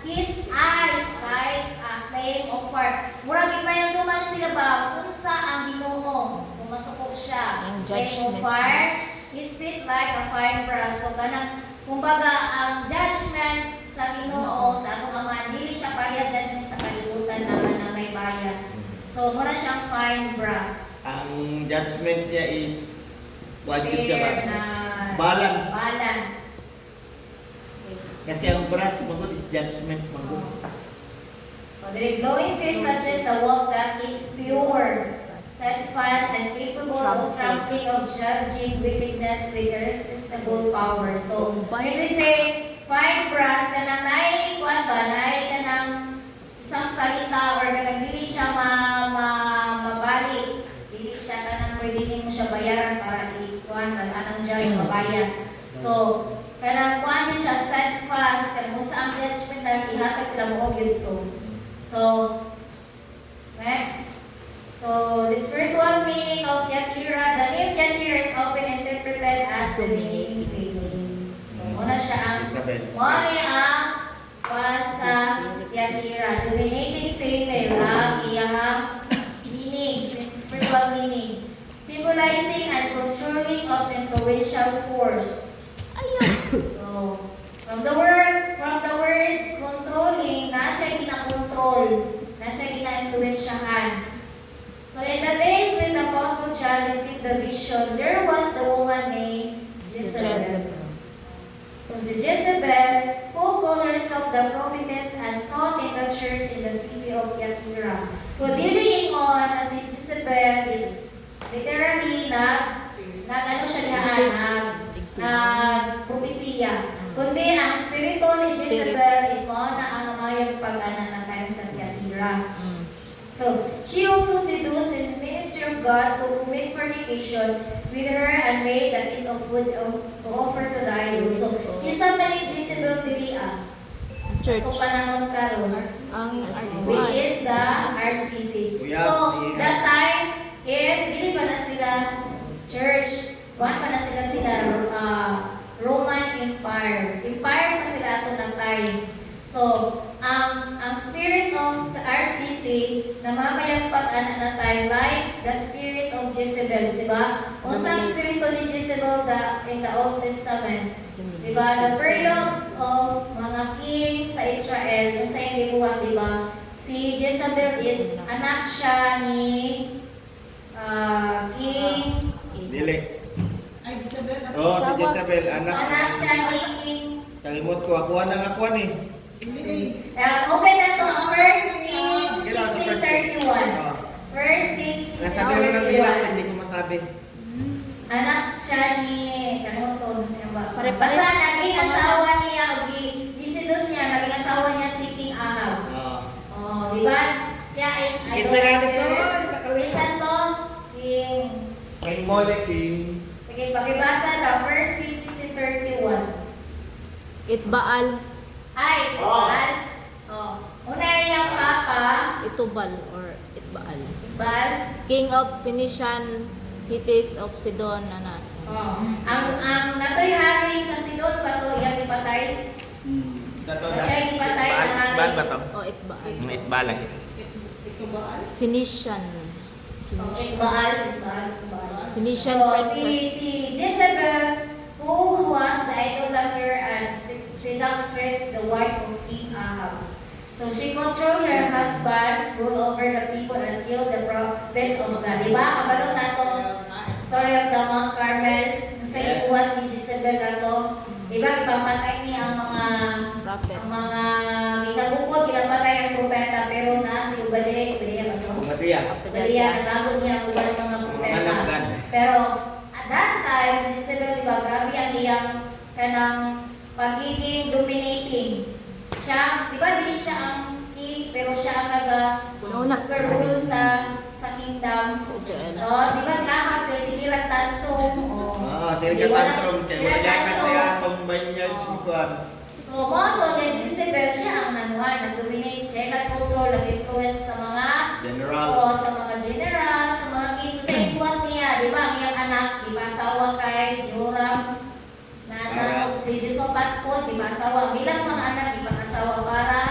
his eyes like a flame of fire. Murag ipahinugtuman sila ba, kung sa ang Ginoo, pumasok siya. Ang Flame of judgment. fire, his feet like a fine brass. So kanang kumbaga ang judgment sa Ginoo sa atong Ama dili siya pareha judgment sa kalibutan na may bias. So muna siyang fine brass. Ang judgment niya is what yun siya ba? Fair na Balance. balance. Kasi ang brass manggod is judgment manggod. So the glowing face such as the walk that is pure, steadfast, and capable of trampling of judging wickedness with irresistible power. So when we say fine brass, kanang naay kuan ba, naay kanang isang salita or kanang dili siya mabalik, dili siya kanang pwede mo siya bayaran para i-kuan anang judge mabayas. So kanang kuan din siya steadfast, kanang kung sa ang judgment na ihatag sila mo gyud to. So next. So So, the spiritual meaning of Yatira, the name Yatira is often interpreted as dominating female. So, muna siya ang, Isabel. muna ang sa Yatira, dominating female, ang iyang meaning, spiritual meaning, symbolizing and controlling of influential force. So, from the word controlling, na siya gina-control, na siya gina-influensyahan. So in the days when the Apostle John received the vision, there was the woman named Jezebel. So si Jezebel, who called herself the prophetess and taught in the church in the city of Yatira. So didiin on na si Jezebel is literally ano siya propesiya. Kundi ang spirito ni Jezebel is mo na ang mayang pag-ana na tayo sa Yatira. So, she also seduced in the ministry of God to commit fornication with her and made that it of food to offer to the idol. So, isa man ni Jezebel diri Church. kung panahon karon, Ang which is the RCC. So, that time is dili pa na sila church, buwan pa na sila Roman Empire. Empire pa sila ato ng time. So, ang spirit of the RCC na mamayang pag-ana na time like the spirit of Jezebel, di ba? Unsa ang spirito ni Jezebel in the Old Testament? Di ba? The period of mga kings sa Israel, kung sa yung libuhat, di ba? Si Jezebel is anak siya ni King. Dili. Ay, Isabel, Oh, si Jezebel, anak. Anak siya ni King. Kalimot ko, akuan ang akuan eh. Open na to, First Kings 16:31. First Kings Nasabi ko lang ng hirap, 16:31. hindi ko masabi. Anak siya ni, kanuton siya ba? Pare-pare. Basta naging asawa niya, disidus niya, naging asawa niya si King Ahab. Oh, di ba? Siya is Kinsa ganit to? Kawisan to, King. Kay Moleking. Sige, pakibasa na, First Kings 16:31. Itbaal, Ay, si Baal. Oh. Una yung papa, Itubal, or Itbaal. Baal. King of Phoenician cities of Sidon, ana. Oh. Ang natoy hari sa Sidon pa to iyang ipatay. Sa to Siya ipatay ang hari. Bal ba to? O Itbaal. Itbalang. ito ba? Phoenician. Okay, Baal. Phoenician So, princess. si Jezebel, who was the idolater and seductress, the wife of King Ahab. So she controlled her husband, ruled over the people, and killed the prophets of God. Diba? Kabalo na to, story of the Mount Carmel. Kung sa ibuwas si Jezebel na to. Diba? Ipapatay niya ang Prophet. ginabukod, ginapatay ang propeta, pero na si Ubade ba to? Matiya. Baliya, nagagod niya ang ubad mga propeta. Managdan. Pero at that time, si Jezebel, diba, grabe ang iyang kanang pagiging dominating. Siya, di ba, hindi siya ang king, pero siya ang nag-rule sa kingdom. No, di ba, si Ahab, kay sige lang tantong. Sila ka tantrum. Kaya wala siya atong banyag. So, moto ni Jezebel, siya ang nanuhan, nag-dominate, siya nag-control, nag-influence sa mga Generals. sa mga generals, sa mga kings. So, sa ibuat niya, di ba, ang iyang anak, di ba, asawa kay Joram, si Jesopat po, di ba, asawa. Bilang mga anak, di ba, asawa para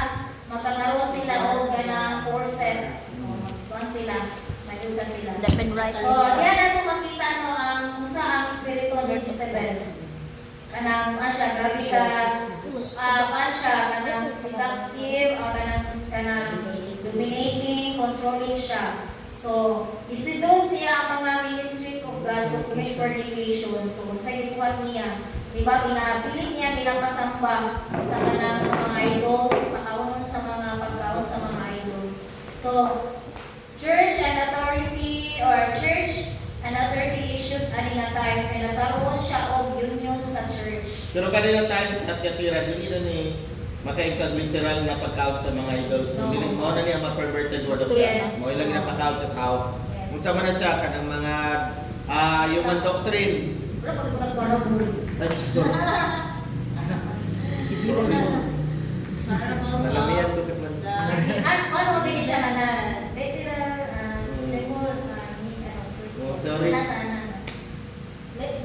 magkakaroon sila o ganang forces. Kuhan sila, madusa sila. Left and right. So, diyan natin makita ang ang spirito ni Jezebel. Kanang, siya, grabe ka, siya, kanang seductive, kanang dominating, controlling siya. So, iseduce niya ang mga ministry of God to commit fornication. So, sa ibuhat niya, di ba, pinabilit niya bilang pasamba sa mga idols, pakaunon sa mga pagkaon sa mga idols. So, church and authority issues ani na time kaya nagkaroon siya og union sa church. Pero kanina time sa Yatira, hindi na ni makaingkag literal na pagkaon sa mga idols. No. Mo na niya ma-perverted word of God. Yes. Mo ilang na pagkaon sa tao. Yes. Kung sama na siya kanang mga human doctrine. Wala pag nagbarabul. Nalamihan ko sa kwan. Ano mo din siya na literal, symbol, Sorry. Nasa ano.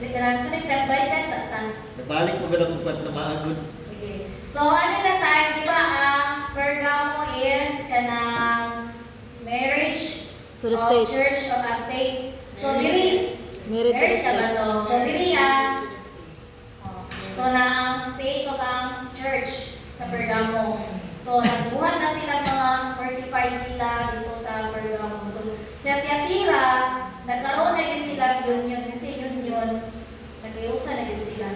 Literal, so step by step sa tan. Nabalik mo ganun kung sa maagod. Sige. So, ano na time, di ba, ang Pergamo is kanang marriage To the of state. church of a state. So, diri, Married to the marriage siya ba state. to? So, diri so, na ang state of ang church sa Pergamo. So, nagbuhat na sila mga 45 nila dito sa Pergamo. So, sa Tiatira, nagkaroon na din sila union kasi union, nagkayusa na din sila.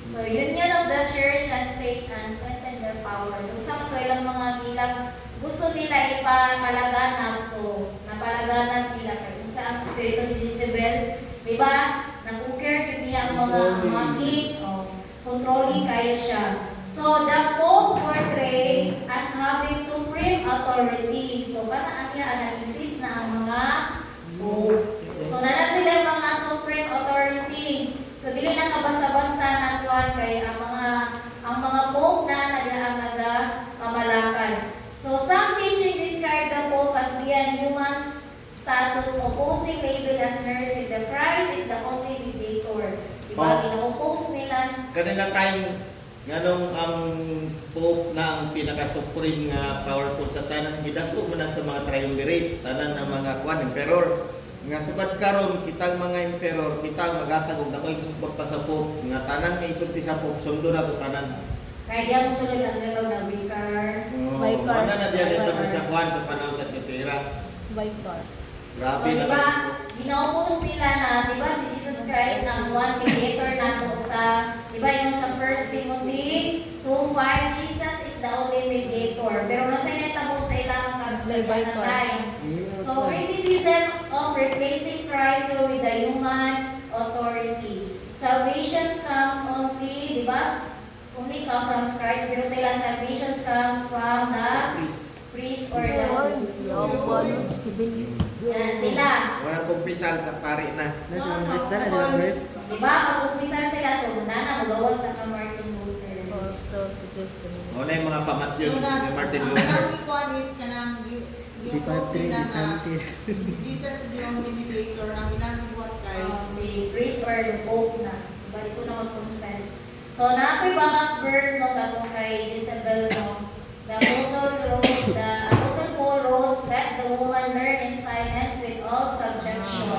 So, union of the church and state and strengthen their power. So, sa mga ilang mga ilang gusto nila ipapalaganap. So, napalaganan nila. Kung sa ang spirito ni Jezebel, di ba? Nag-care niya ang mga clique. Controlling kayo siya. So, the Pope portrayed as having supreme authority. So, para ang nag-insist na ang mga Pope. So, nara sila mga supreme authority. So, dili na kabasa-basa na tuwan kay ang mga Pope na nag-aagaga pamalakan. So, some teaching describe the Pope as being human status, opposing label as heresy. The Christ is the only mediator. Diba? Ino-oppose nila. Kanila time, nganong ang Pope na ang pinaka-supreme nga powerful sa tanan, gidaso mo na sa mga triumvirate, tanan ng mga kwan, emperor. Nga sugad karon kitang mga emperor, kitang magatag og dakoy support pa sa Pope, nga tanan may isulti sa Pope, sundo na to tanan. Kaya di ako sunod ang nalaw na vicar. Vicar. Ano na diyan ito sa kwan sa panahon sa Titira. Vicar. So, Grabe di na. ba, ginaupos nila na, di ba, si Jesus Christ ang one mediator nato sa, di ba, yung sa 1 Timothy 2:5, Jesus is the only mediator. Pero nasa inatabo sa ilang karuslan na time. So, criticism of replacing Christ with the human authority. Salvation comes only, di ba, only come from Christ, pero sila salvation comes from the priest or the Civilian. yan sila. Walang kumpisal sa pari na. Nasa mga verse na, di ba verse? Di ba? Pag-umpisal sila, so na magawas na ka Martin Luther. Also suggest the O na yung mga pamatyon So, ni Martin ang Luther. ikuan is kanang Di pa nila na Santi. Jesus is the only mediator. Ang ilang iguan kay Si priest or the pope na. Diba? Di ko na mag-confess. So, na-ako'y backup verse no katong kay Isabel no. The Apostle Paul wrote, "Let the woman learn in silence with all subjection.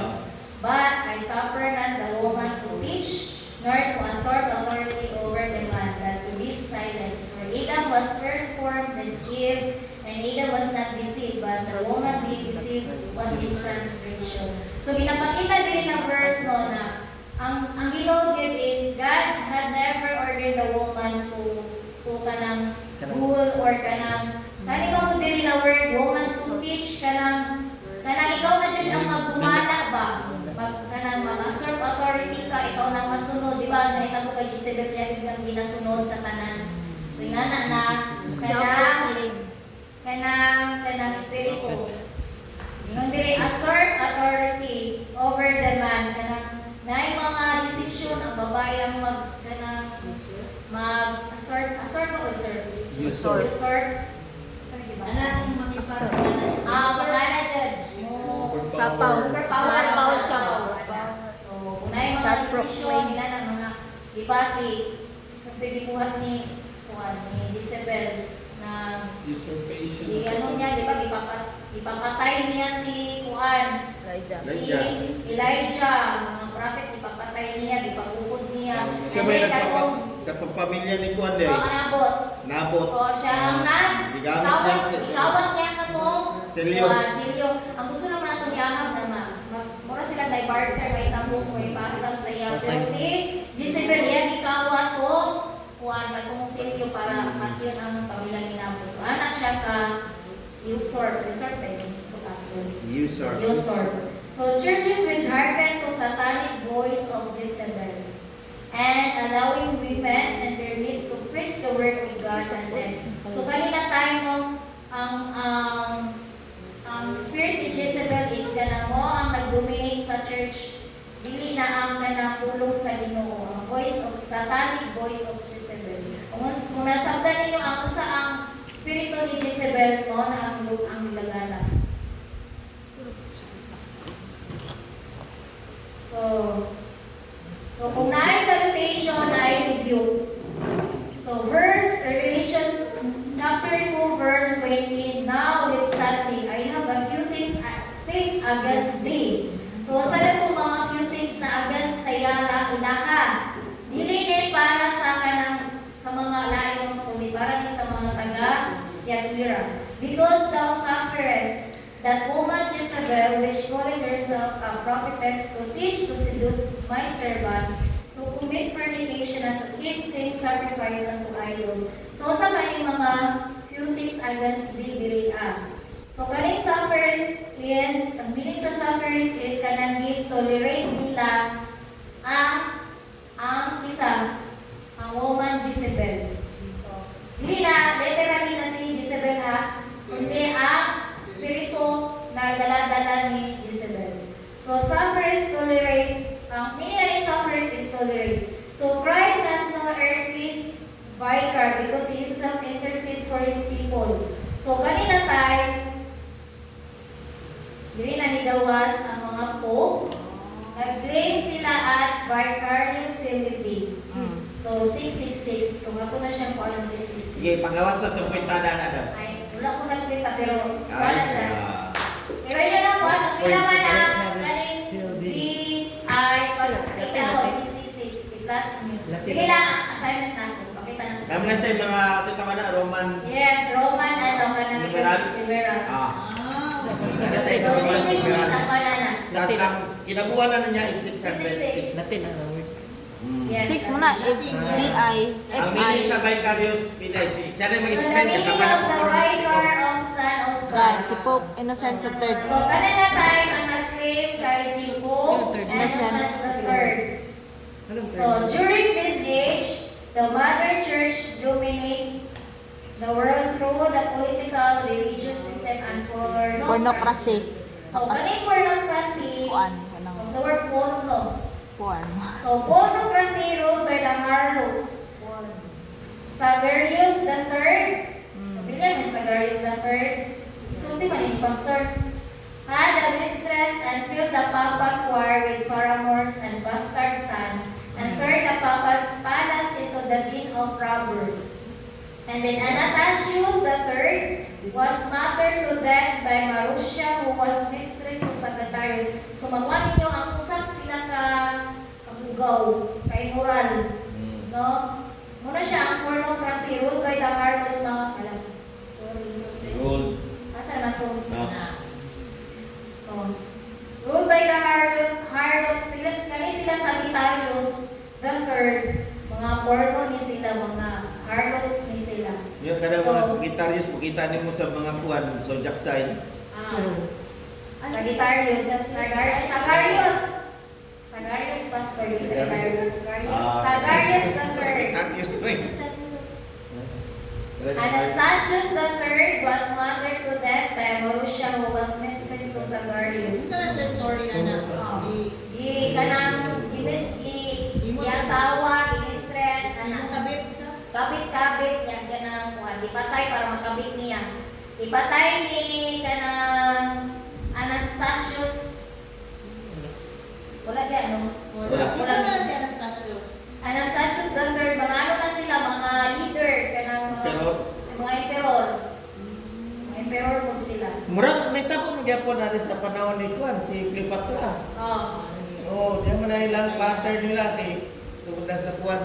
But I suffer not the woman to teach, nor to assert authority over the man, that to be silence. For Adam was first formed, then Eve, and Adam was not deceived, but the woman being deceived was in transgression." So, ginapakita din ng verse no na ang Ginoo gyud is God had never ordered the woman to kanang rule or kanang ikaw mo diri na word woman to teach kanang ikaw na jud ang magdumala ba kanang mag-assert authority ka, ikaw nang masunod, di ba? Nahitabo kay Jezebel siya ang ginasunod sa tanan. So ingana na kanang espiritu. Ingon diri assert authority over the man kanang naay mga desisyon ang babae ang mag-assert o assert? Usurp. Usurp. Sorry, di ba? anang makipas Pakala dyan. Sapaw. Sapaw siya. So, unay mga Self-proclaim. desisyon nila ng mga, di ba si, sa pagdibuhat ni Isabel na Usurpation. ano niya, di ba, ipapatay niya si Juan, Elijah. si Elijah, mga prophet, ipapatay niya, ipagpupod niya. Siya may katong pamilya ni Juan O, day. anabot. Nabot. O, siya ang Gigamit niya ikawat niya katong Silyo. Silyo. Ang gusto naman itong yahab naman, mura sila may barter, may tambok, may pahilang sa iya. Pero si Jezebel, yan ikawat ko, kuhaan katong Silyo para matyon ang pamilya ni Nabot. So, anak siya ka usurp ba yun? Usurp. Usurp. So, churches will hearken to satanic voice of Jezebel and allowing women and their needs to preach the word of God and them. So, kanina tayo no, ang spirit ni Jezebel is ganang mo ang nag-dominate sa church. Dili na ang kanapulong sa Ginoo. Ang voice of satanic voice of Jezebel. Kung nasabdan ninyo ang usa ang spirito ni Jezebel mo na ang lagana. Because thou sufferest that woman Jezebel, which calleth herself a prophetess, to teach to seduce my servant, to commit fornication and to eat things sacrificed unto idols. So sa kaning mga few things against thee dirian. So kaning sufferers is, ang meaning sa sufferers is kanang tolerate nila ang isa, ang woman Jezebel. So, hindi na, literally na si Jezebel ha, kundi ang spirito na dala-dala ni Jezebel. So sufferers tolerate, ang meaning ng sufferers is tolerate. So Christ has no earthly vicar because He himself intercede for His people. So kanina tayo, dili na nigawas ang mga pope, nag-claim sila at vicarious fidelity. So 666, kung ako na siyang po ng 666. Sige, panggawas na itong kwentada na daw. Ay, wala ko nagkwenta pero wala siya. Pero yun lang po, sa pinaman na galing VI, sige ako, 666, i-plus nyo. Sige lang, assignment na ako, pakita na ko. Kami na siya yung mga kita ka na, Roman. Yes, Roman, ano, kanang Numerals. Numerals. Ah. So 666 ang panana. Tapos ang kinabuhan na niya is 606. Latin, ano, word. Yes. 6 muna, FVI, Ang meaning sa FI, vicarious fidelity. Siya na So the mag-explain ka sa meaning mga of the vicar of Son of God, God. si Pope Innocent III. So kanina tayo ang nag-claim kay si Pope Innocent III. So during this age, the Mother Church dominate the world through the political, religious system and Pornocracy. So kaning pornocracy, Kuan, from kanang the word porno. porn. So pornocracy ruled by the Harlots. Sagarius III. Pilihan mo Sagarius III. Isulti man ni Pastor. Had a mistress and filled the papal choir with paramours and bastard son, and turned the papal palace into the den of robbers. And then Anastasius III was smothered to death by Marussia, who was mistress of Sagittarius. So magwan ninyo ang usap sila ka kabugaw, kay moral. No? Muna siya ang pornocracy ruled by the Harlots, mga alam. Sorry. Gold. Asa naman to? No. Oh. Ruled by the Harlots, sila Sagittarius the third, mga porno ni sila, mga Harlots ni sila. Yung kada mga Sagittarius, makita niyo mo sa mga kuwan, zodiac sign. Sagittarius. Sagarius Pastor, di Sagittarius. Sagarius the third. Sagittarius, wait. Anastasius the third was smothered to death by Marussia, who was mistress to Sagarius. Ito na siya story, anak. Kanang asawa, i-stress, Ang anak. kabit sa Kabit-kabit niya, kanang kuhan. Ipatay para makabit niya. Ipatay ni kanang Anastasius. Wala di ano? Wala. Ito na si Anastasius. Anastasius the third, mga ano na sila, mga leader, kanang Pero, mga emperor. Mga emperor po sila. murang may tabo magyapon natin sa panahon ni Juan, si Cleopatra. Oh. Oo, diyan mo na ilang pattern nila kay tungkol na sa Juan.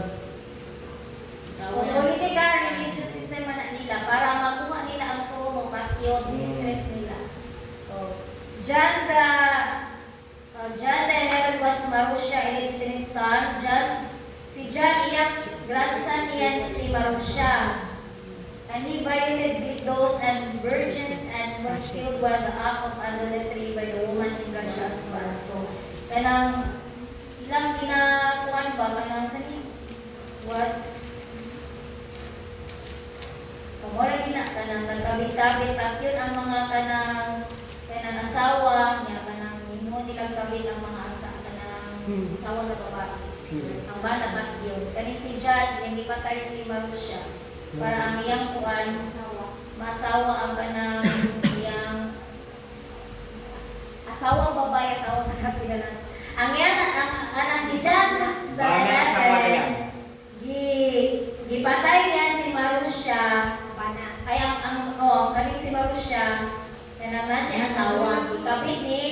So, political, religious system na nila para makuha nila ang trono, patio, mistress nila. So, John the 11 was Marussia, illegitimate son. Si John iyang grandson niya si Marussia. And he violated widows and virgins and was killed by the act of idolatry by the woman in Russia's bar. So, kanang ilang ginakuan ba, kanang sani was wala gina kanang nagkabit-kabit at yun ang mga kanang asawa niya kanang mo nilang kabit ang mga kanang asawa na babae. Ang bata bat yun. Kaning si John, yung ipatay si Marussia para ang iyang kuan masawa ang kanang iyang asawang babae, asawang nakapinalan. Ang iyang anak si John Asawa nila. gipatay niya si Marussia. Ay kaning si Marussia kanang na siya asawa ikabit ni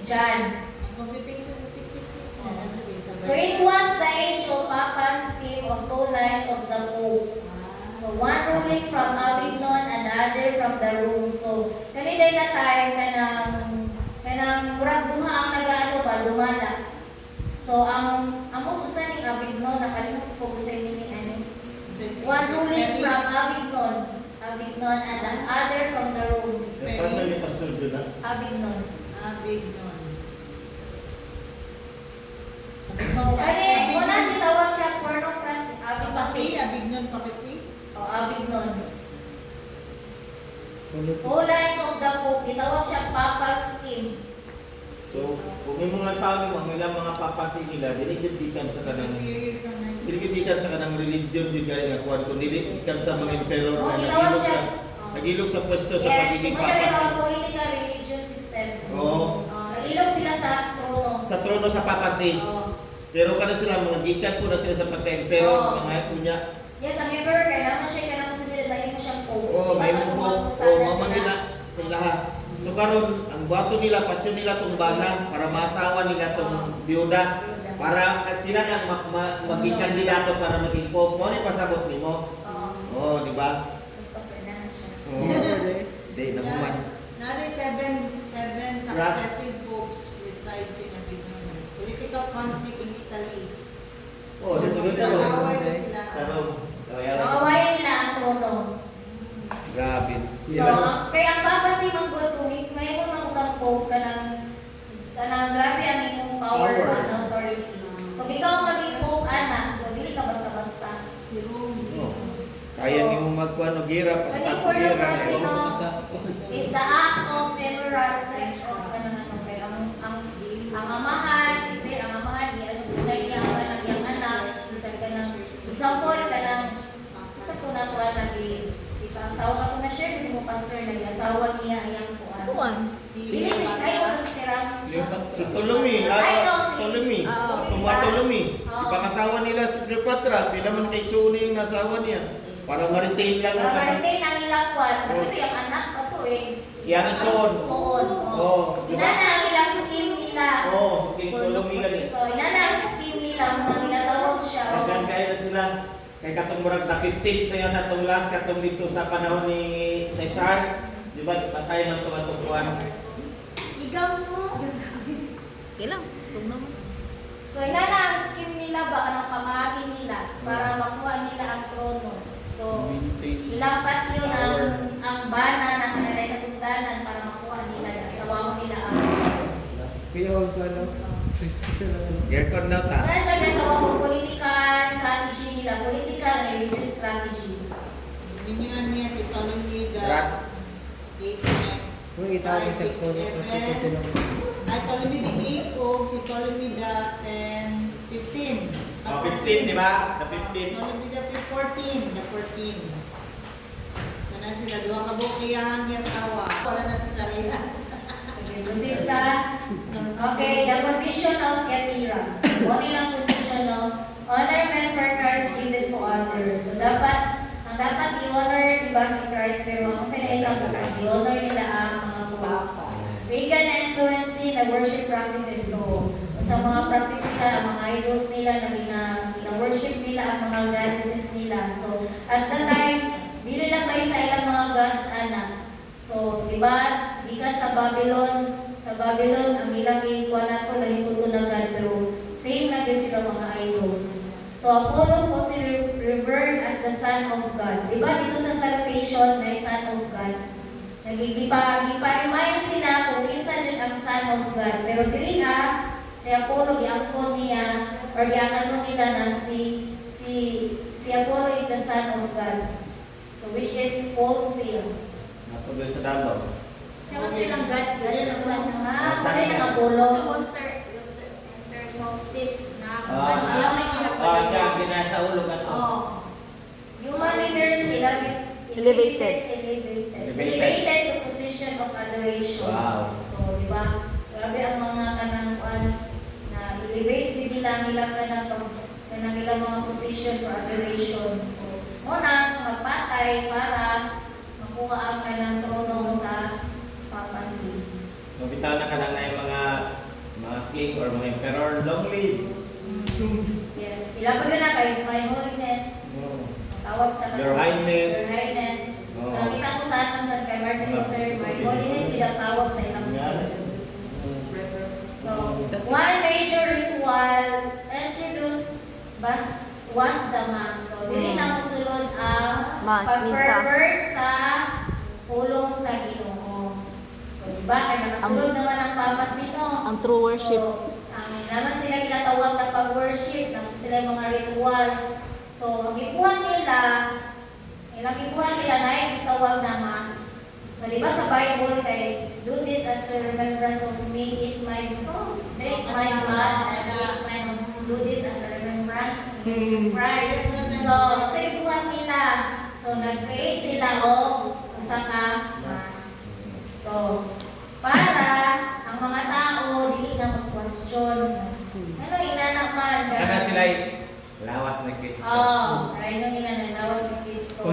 John. Ang computation is 666. So it was the age of papal scheme of two lives of the Pope. So one ruling from Avignon, another from the Rome. So kaniday na time kanang murag duha ang nagaano ba lumana. So ang usa ning Avignon nakalimot ko sa ini ano. One ruling from Avignon, and the other from the Rome. Paano ni Pastor Juna? Avignon. Avignon. So kani una si tawag siya pornocracy, Papasi, Avignon. Avignon, Papasi. O Avignon. Fullness of the Pope, gitawag siya papal scheme. So, kung may mga tao mo, ang ilang mga papasi nila, dinigidikan sa kanang dinigidikan sa kanang religion di gaya nga kuan kun dinigidikan sa mga emperor O, na gitawag nagilog siya. sa nagilog sa pwesto sa Yes, pagiging kung siya papasi. gitawag political religious system. Oo. Nag-ilog sila sa trono. Sa trono sa papasi. Oo. Pero kada sila mga gikan po na sila sa pagka-emperor, Oo. mga kunya. Yes, ang emperor kaya naman siya kaya naman sabihin may mo siyang pope. Oo, Diba, may natuwa mo po o sana mamangina sila. So karon ang buhato nila patyo nila tong bana para maasawa nila tong biyuda para sila nang maging kandidato para maging pope. Mo ni pasabot nimo. Oo. Oh, di ba? Gusto sa na siya. Oo. Di na human. Nari seven Right. successive popes reside in Avignon. Political conflict in Italy. Oh, dito dito. Nag-away na sila. Karon. Nakawayan nila ang trono. Grabe. So, kaya ang Papa si Manggod, kung may mo nang pope ka ng grabe ang imong power Power. and authority. So, ikaw ang maging pope, anak. So, dili ka basta-basta. Si Rome. Oh. Kaya nimo magkuan og gira Kani basta for the gira. person is the act of temporal sex of kanang ano kay ang amahan is there ang amahan di tunay niya ang anak yang anak bisan kanang example kanang basta ko na kuan lagi ipaasawa ka ko na share mo pastor nag-asawa niya ayang kuan. Kuan. Dili si ay ko si Ramos. Si Ptolemy, Ptolemy. Oo. Tungwa Ptolemy. Oo. Ipangasawa nila si Cleopatra, pila man kay Tsuni yung nasawa niya. Para ma-retain lang Para ang ma-retain ang ilang kuan. Ito yung anak ko to eh. Yan ang soon. Soon. Oo, di ba? Inana ang ilang scheme nila. Oo, kay Ptolemy gani. So, inana ang scheme nila, mga ginatawag siya. Dagan kaya na sila. Kay katong murag na 15 na yan atong last katong dito sa panahon ni Caesar. Di ba? Patay ng tumatukuan. Igaw mo. Ilang? Tung naman. So, inana ang scheme nila, baka ng pamahagi nila para makuha nila ang trono. So, ilampat yun ang bana ng kanilay katungdanan para makuha nila. Asawa nila ang Kaya ako ano, Aircon daw ta. wala siya ginatawag ng political strategy nila, political and religious strategy. Biningan niya si Ptolemy the Rat. 8, kung itawag sa kono kasi ito lang. ay Ptolemy the 8 o si Ptolemy the 10, 15. Oh, 15, di ba? The 15. Ptolemy the 14, the 14. Kana sila duha ka bukiyahan niya sa tawa. Wala na sa sarila. Okay, proceed ta. Okay, the condition of Yatira. So, ano lang condition of honor men for Christ given to others. So, ang dapat i-honor, diba, si Christ, pero ang sinaila sa i-honor nila ang mga papa. Pagan na influence na worship practices. So, sa mga practice nila, ang mga idols nila na gina-worship nila ang mga goddesses nila. So, at that time, dili lang ba sa ilang mga gods, anak. So, di ba, gikan sa Babylon, ang ilang ikuan nato lahi ko na God, pero same na gyud sila mga idols. So, Apollo was revered as the son of God. Di ba dito sa salutation may son of God? Gipa-remind sila kung isa din ang son of God. Pero dili si Apollo giangkon niya or giangkon nila na si Apollo is the son of God. So, which is false seal. Napagod sa Davao. Siya man yun ang God, ang son pala ng Apollo. Siya ang ginasa ulo ka to. Oh. Human leaders, Elevated. elevated to position of adoration. Wow. So, di ba? Grabe ang mga kanang na elevate din nila kanang ilang mga position for adoration. So, muna, magpatay para makuha ang kanang trono sa papacy. So, bitaw na ka lang na yung mga king or mga emperor, long live. Yes. Ilang pa yun na kay My Holiness. Oh. Tawag tawag sa Your Highness. Your Highness. So Oo. nakita ko sa ano sa kay Martin Luther, My Holiness sila tawag sa ilang Yan. So, one major ritual introduced was the Mass. So, dili na musulod ang Misa. pag-pervert sa pulong sa Ginoo. So, diba? Kaya nakasulod naman ang Papa Sino. Ang true worship. So, naman sila ginatawag na pag-worship, naman sila yung mga rituals. So, ang ipuan nila na yung itawag na Mass. So, di ba sa Bible kay, do this as a remembrance of me, eat my, drink my blood, and eat my, do this as a remembrance of Jesus Christ. So, sa ipuan nila, so, nag-create sila o usa ka Mass. So, para ang mga tao dili na mag-question. Ano inanak man? Kana sila lawas na Kristo. Oh, right no nila na lawas ni Kristo.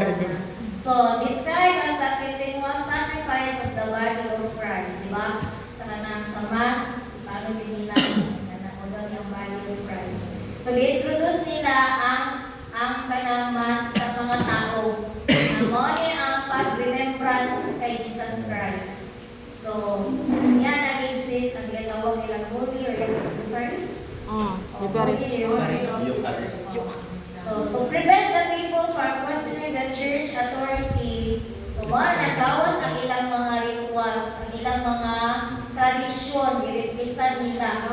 So, describe as the continual sacrifice of the body of Christ, di ba? Sa kanang sa Mass, paano din nila na nakuha yung body of Christ. So, i-introduce nila ang kanang Mass sa mga tao. Mo ni ang pag-remembrance kay Jesus Christ. So, yan ang exist ang ginawag nilang Holy or Eucharist. Eucharist. Eucharist. So, to prevent the people from questioning the church authority, so mga nagawas ang ilang mga rituals, ang ilang mga tradisyon, i-replace nila.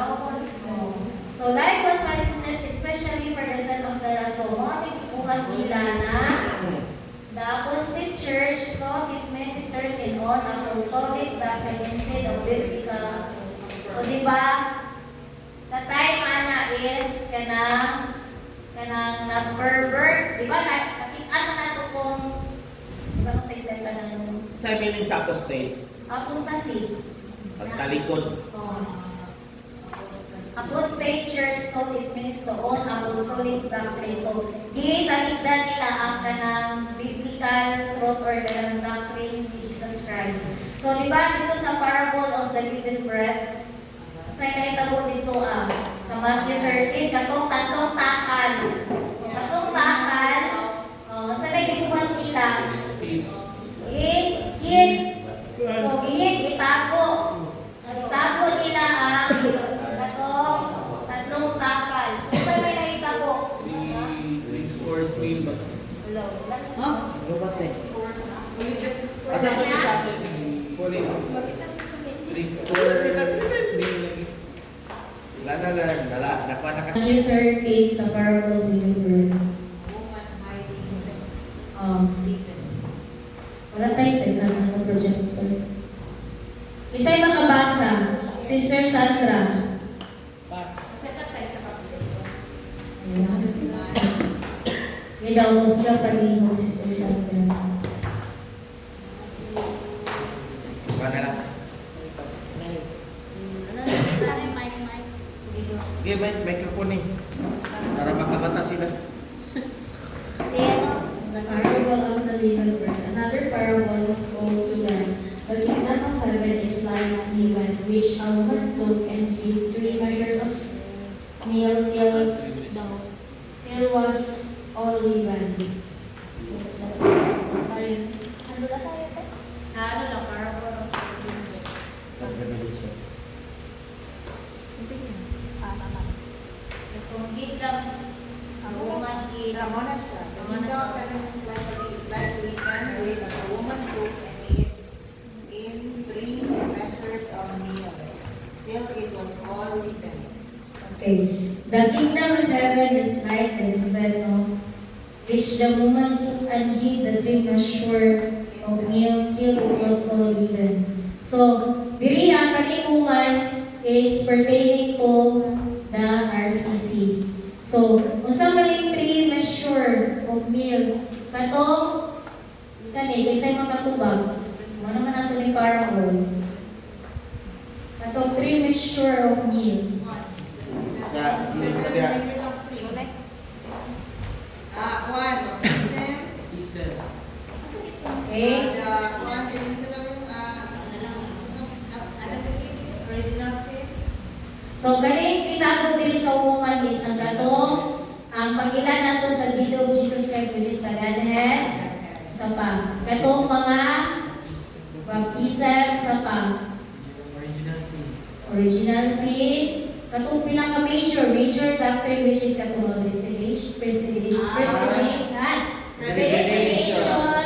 So, life was concerned especially for the son of the so mga nagkukuhan nila na the Apostolic Church taught its ministers in all apostolic doctrine instead of biblical. So, di ba, sa time ana is kanang na-pervert, di ba, nakita na ito kung, di ba, nung tayo na nung Sa meaning sa apostate, apostasy. pagtalikod. Apostate Church taught its minister on apostolic doctrine. So, gitaligdan nila ang kanang biblical truth or kanang doctrine ni Jesus Christ. So, di ba dito sa parable of the living bread, sa naitabo dito sa Matthew 13, katong tatong takal. So, katong takal, sa may gikuhan nila, so, itago. Itago nila ang tatlong takal. So, sa may naitabo? 3 scores meal ba? Hello. Ano ba ito? Asa ko sa atin? Puli. 3 scores meal lagi. Nakuha na kasi. Matthew 13 sa parable of the living bread. Woman hiding Deacon. Wala tayo sa kanang projector. Isa'y makabasa, Sister Sandra. Sige daw, gusto ka palihog, Sister Sandra. Kuha na lang. Sige, microphone eh. Para makakata sila. The parable of the living bread. Another parable was told to them. The kingdom of heaven is like leaven, which a woman took and hid 3 measures of meal till was all leavened. Ayun. Ano ba sa'yo ito? Ano lang, parable of the living bread. Itong hid lang. Ang woman hid. Ramona siya. The kingdom of heaven is like leaven, which a woman took and hid in 3 measures of meal till it was all leavened. Okay. The kingdom of heaven is like the leaven, which the woman took and hid the 3 measures of meal till it was all leavened. So, diri ang kanikuman is pertaining to the RCC. So, unsa man yung 3 measure of meal, katong, isa ni, isa'y makatubag, ano naman nato ni parable. Katong 3 measure of meal. Sa One, Isel. Okay? one, original sin. So, galing tinago diri sa umungan is ang katong ang pag-ilan nato sa Video of Jesus Christ, which is the Godhead. katong pinaka-major doctrine which is katong predestination,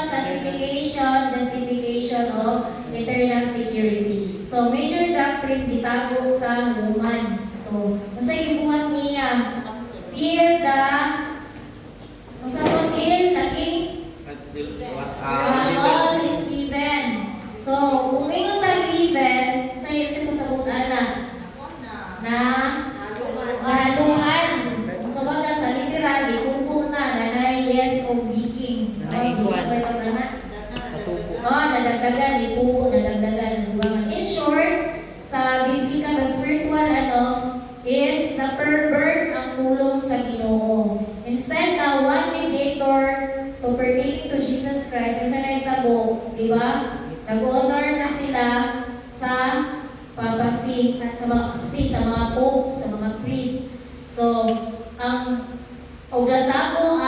sanctification, justification of eternal security. So, major doctrine gitago sa Roman. So, unsa yung buhat niya? Till the naging all is given. So, kung ingon tag given, sa iyo sa butana na nahaluan. So, baga sa literal, ikumpo na yes o viking. So, nadagdagan, ipupo, nadagdagan. In short, sa biblical, the spiritual, is the pervert ang pulong sa Ginoo. Instead na one mediator to pertaining to Jesus Christ, isa na yung tabo, di ba? Nag-honor na sila sa papasi, sa mga pope, sa mga priest. So, ang oglatabo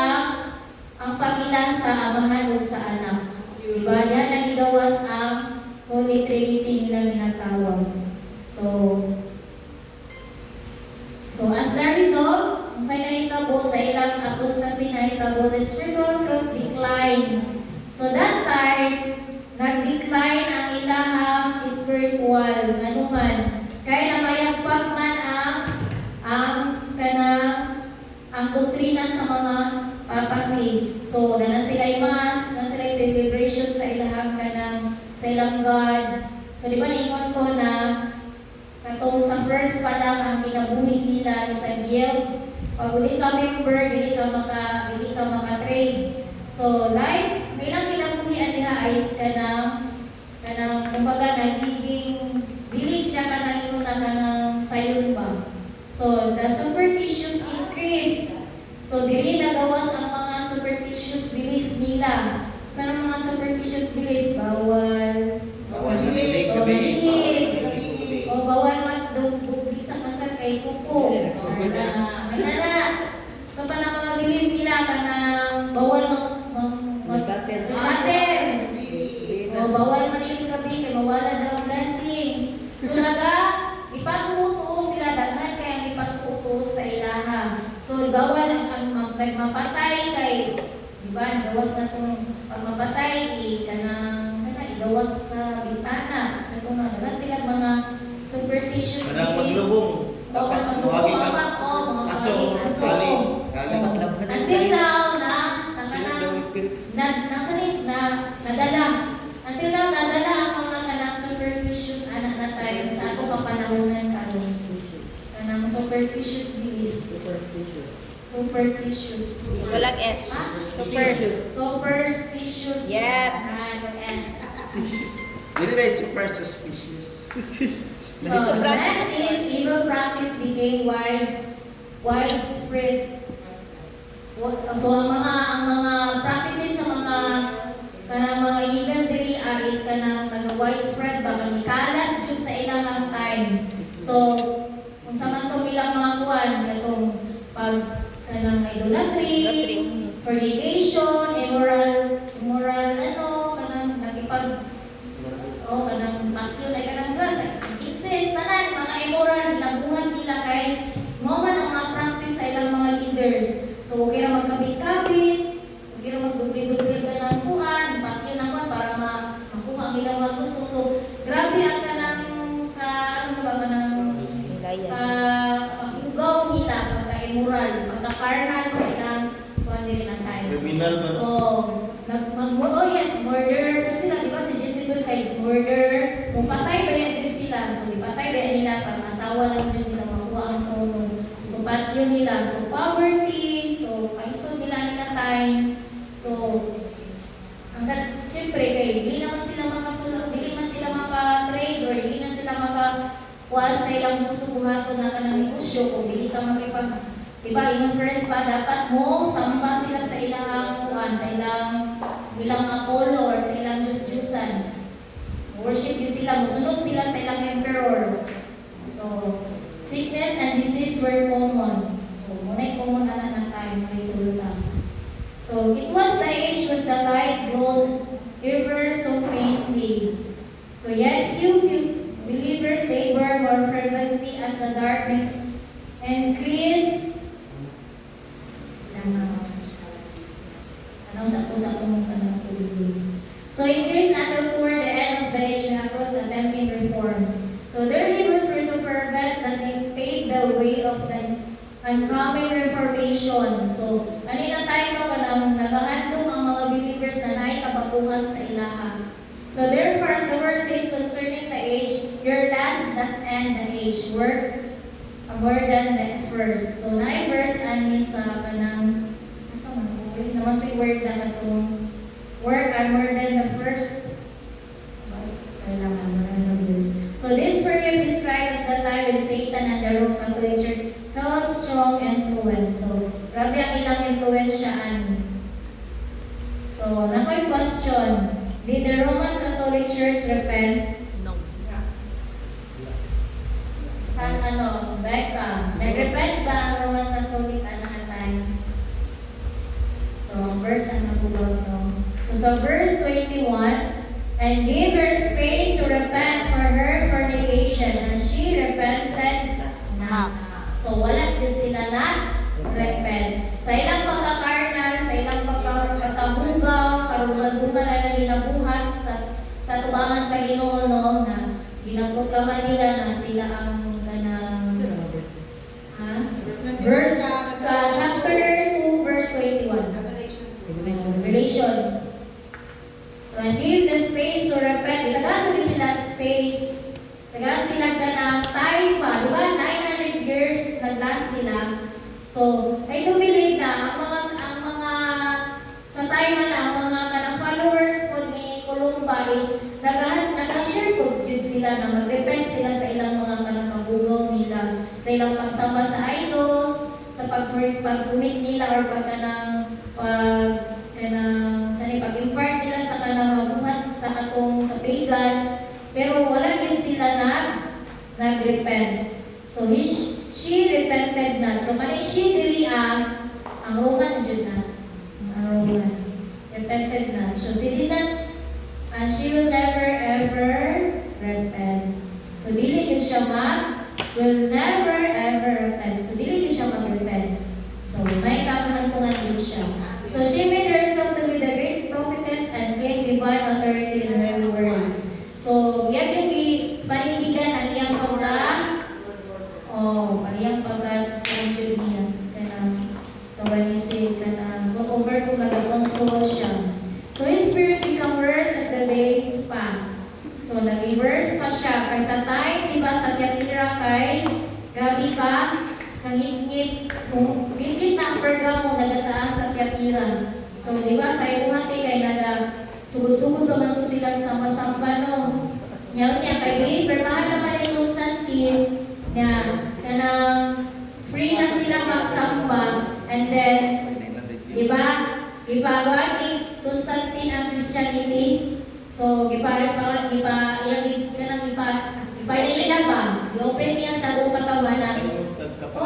ang pagilan sa amahan o sa anak. Di ba? Yan ang igawas ang Holy Trinity nilang ginatawag. So as the result, sa nahitabo sa ilang apostasy nahitabo, the spiritual truth decline. So that time, nag-decline ang ilahang spiritual, anuman. Kaya namayagpag man ang doktrina sa mga papasi. So, na sila'y mass, na sila'y celebration sa ilahang sa ilang God. So, di ba naingon ko na katong sa first pa lang ang kinabuhi nila sa guild. Pag uli ka member, dili ka maka-trade. So, like, kailang kinabuhian niya ay kumbaga nagiging delete siya kanang sayon pa. So, the superstitious increase. So, dili nagawas ang mga superstitious belief nila. Saan ang mga superstitious belief? Bawal manihit. O bawal magdugtog sa kasal kay suko. So, panang mga belief nila, panang bawal mag-cutter. O bawal manihit sa gabi, kay mawala daw ang blessings. So, ipatuto sila, daghan kaya ang ipatuto sa ilaha. So, bawal ang mapatay kay, diba, gawas na itong pagmapatay, igawas sa bintana. So, kung nadagan sila mga superstitious Manang maglubong. o maglubong mga Aso. until now nadala ang mga kanang superstitious anak na tayo sa ato kapanahonan karon. Kanang superstitious belief. Superstitious. Walang S. Superstitious. Yes. S. Dili na super suspicious. So, next is evil practice became widespread. So, ang mga practices sa mga evil diri is nag-widespread ba, nagkalat jud sa ilang time. So, kung sa man itong ilang mga kuwan, katong idolatry, fornication, immoral, pakyon ay incest, tanan, mga immoral, nilabuhan nila kay ngoman ang mga practice sa ilang mga leaders. So, okay ra magkabit-kabit, okay ra magdubli-dubli ka ng kuhan, pakyon na kuhan para makuha ang ilang mga gusto. So, grabe ang pag-ugaw nila, pagka-immoral, pagka-carnal sa ilang kuhan din ang time. Criminal ba no? Yes, murder. Kasi sila, di ba si Jezebel kay murder, kung patay ba yan din sila, so ipatay ba yan nila para masawa lang dyan nila makuha ang trono. So patyo nila, so poverty, so kaiso nila time. So, syempre kay, hindi naman sila makasulong, hindi naman sila maka-trade or hindi na sila maka-kuha sa ilang gusto buhato na kanang negosyo kung hindi ka makipag, diba, yung first pa, dapat mo, samba sila sa ilang kuhan, sa ilang Apollo or sa ilang Diyos-Diyusan. Worship yun sila, musunod sila sa ilang emperor. So, sickness and disease were common. So, muna'y common na ng time, resulta. So, it was the age was the light glowed ever so faintly. So, yet few believers, they burn more fervently as the darkness sa akong kanang tubig. So increase until toward the end of the age na across attempting reforms. So their labors were so fervent that they paved the way of the oncoming reformation. So kanina tayo kanang nagahandom ang mga believers na naikabakuhan sa ilaha. So therefore, as the word says concerning the age, your last does end the age. Work more than the first. So, 9 verse ani sa kanang asa man ko naman to word na katong work are more than the first. Mas kailangan mo na verse. So this period described as the time when Satan and the Roman Catholic Church held strong influence. So, grabe ang ilang influensya ani. So, nakoy question. Did the Roman Catholic Church repent? No. San Becca? Nag-repent ba ang Roman Catholic time? So, verse ano po no? So, sa verse 21, and gave her space to repent for her fornication, and she repented not. So, wala din sila na repent. Sa ilang pagkakarnal, sa ilang pagkabugaw, karuman-duman na ginabuhat sa tubangan sa Ginoo no, na ginaproklama nila na sila ang kanang verse chapter 2 verse 21. Revelation. So and give the space to repent. Itagaan ko sila space. Tagaan sila kanang time pa, di ba? 900 years nag-last sila. So, I do believe na ang mga sa time na ang mga kanang followers po ni Columba is nag-share po yun sila na mag-repent sila sa ilang mga kanang kabugaw nila, sa ilang pagsamba sa idols, sa pag-commit nila or pag-impart nila sa kanang buhat sa katong sa pagan, pero wala din sila nag-repent. So, she repented not. So, maning she diri ang Roman jud na. Ang Roman. Repented not. So, she did not, and she will never ever repent. So, dili din siya will never ever repent. So, dili din siya mag-repent. So, may kakahantungan din siya. So, she made herself to be the great prophetess and claimed divine authority in her words. So, yan yung panindigan ang iyang pariyang pagka-control niya. Tawanisip, over kung nag-control siya. So, his spirit become worse as the days pass. So, nag-reverse pa siya. Kaya sa time, diba, sa Tiatira kay, grabe ka, kangit-ngit, kung dikit na ang Pergamo, nagataas sa Tiatira. So, diba, sa ibuhati kay sugod-sugod naman to sila sama-samba, no? Niya, kay permahan naman ito Constantine, na kanang free na sila magsamba, and then, diba, ipawagi Constantine ang Christianity. So, ipailan ba? I-open niya sa buong katawan na,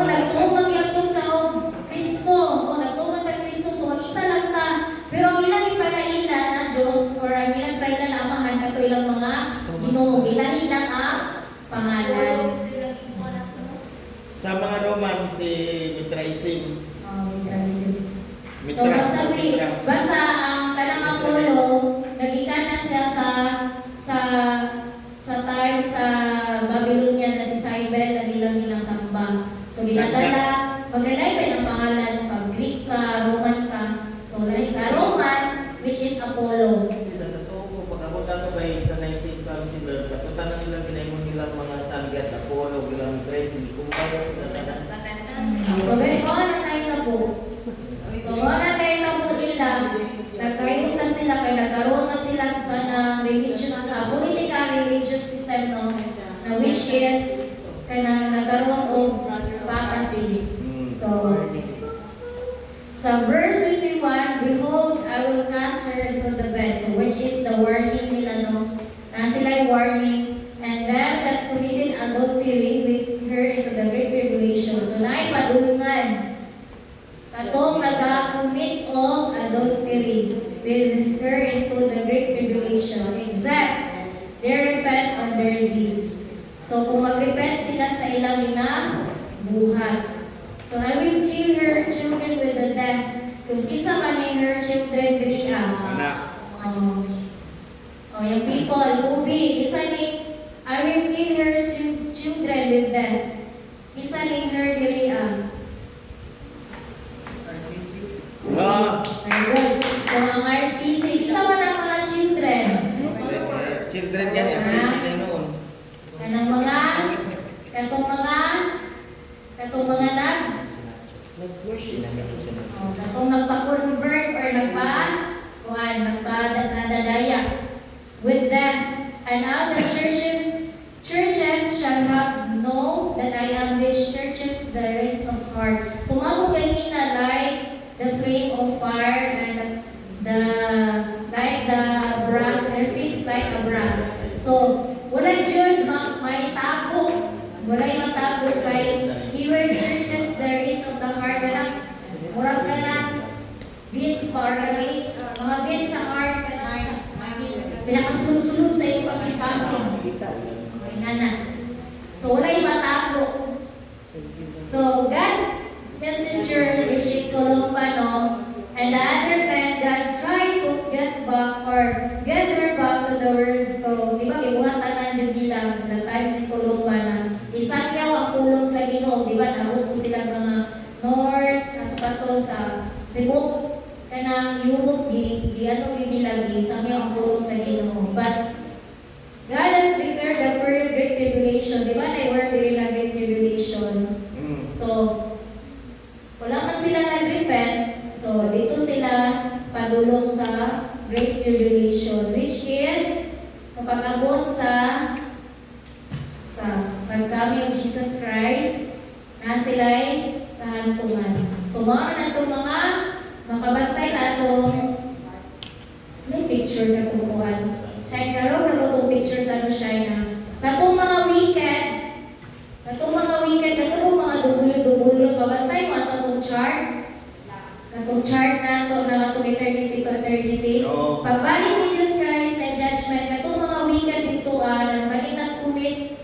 nagtuubag yung ka o Kristo, nagtuubag ka Kristo, so mag-isa lang ta. Pero ang ilang ipalailan na Diyos, or ang ilang pailan na amahan, kato ilang mga Ginoo, ilahin lang ang pangalan. Sa mga Roman, si Mitraisim. So basta ang kanang Apollo, nagikan na siya sa time sa Babylonia na si Cybele na nilang samba. So ginadala, maglalay ang pangalan, pag Greek ka, Roman ka. So like sa Roman, which is Apollo. Pagkapunta ko kay sa 19th council, kapunta na nilang pinaimon nilang mga Sangat, Apollo, bilang Trace, hindi kumpaya. So ganito na tayo na po. So wala tayo na po nila, nagkayusa sila, kaya nagkaroon na sila ng religious, political religious system, no? Na which is, kaya nagkaroon o papacy. So, sa verse 21, behold, I will cast her into the bed. So, which is the warning nila, no? Na sila'y warning, and them that committed adultery with her into the great tribulation. So, naipadungan. Katong nag-commit of adultery with her into the great tribulation, except they repent on their deeds. So, kung mag-repent sila sa ilang buhat. So, I will kill her children with the death, kung isa man yung her children diri Anak. yung people, ubi, isa ni I will kill her children with death. Isa ni her diri Very good. So, ang RCC, isa man ang mga children. Children yan, RCC na noon. Kanang mga, katong mga nag, katong nagpa-convert or nagpa-nadadaya with that. And all the churches shall have know that I am these churches the reins of heart. So, mga ganina like the flame of fire and the brass, and fixed like a brass. So, wala dyan may tago. Wala yung matago kay Iwer churches the reins of the heart. Kanang, murag ka na beats or mga beats sa heart. Pinakasulog-sulog sa iyo kasi-kasing. Nana. So, wala yung matago. So, God's messenger, which is Columbano, and the other man, God tried to get her back to the world. So, di ba, iwatanan din nila the time si Columbano. Isang yaw ang pulong sa Ginoo, di ba, naabot po sila mga north, nasa pato sa remote, kanang Europe, di ano din nila, isang yaw ang pulong sa Ginoo. But, God had declared the Great Tribulation, di ba, na-word din na Great Tribulation. So, wala man sila nag-repent, so dito sila padulong sa Great Tribulation, which is sa pag-abot sa pagkami of Jesus Christ na sila'y kahantungan. So, mga na itong mga makabantay na itong may picture na kumukuhan. Shine Karo, na itong picture sa Shine. Katong mga weekend, katong mga dubulo-dubulo, kabantay mo atong chart. Katong chart na ito, na katong eternity to eternity. Oo. Pagbalik ni Jesus Christ na judgment, katong mga weekend dito, ng kaninang kumit,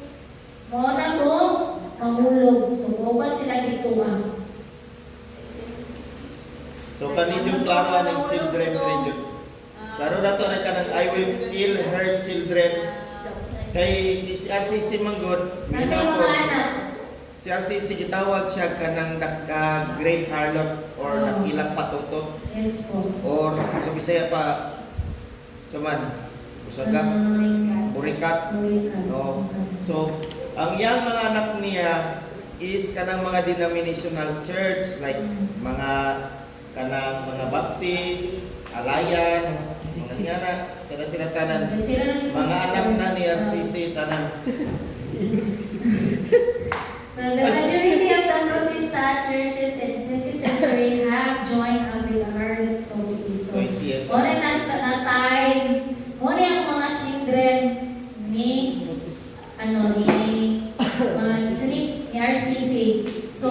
mo na to, mahulog. So, buwan sila dito, So kaninyong klaro ng children rin. Klaro na to na kanang I will kill her children. Kay si RCC Manggod, Kasi mga anak, si RCC gitawag siya kanang great harlot or nakilang patutot yes po. or sa Bisaya pa suman usagap burikat. No. So ang yang mga anak niya is kanang mga denominational church like mga kanang mga Baptist, Alliance, mga ngana, kada sila tanan. Mga anak na ni RCC tanan. So the majority of the Protestant churches in the 20th century have joined up with the harlot community. So, muna na time, muna ang mga children ni RCC. So,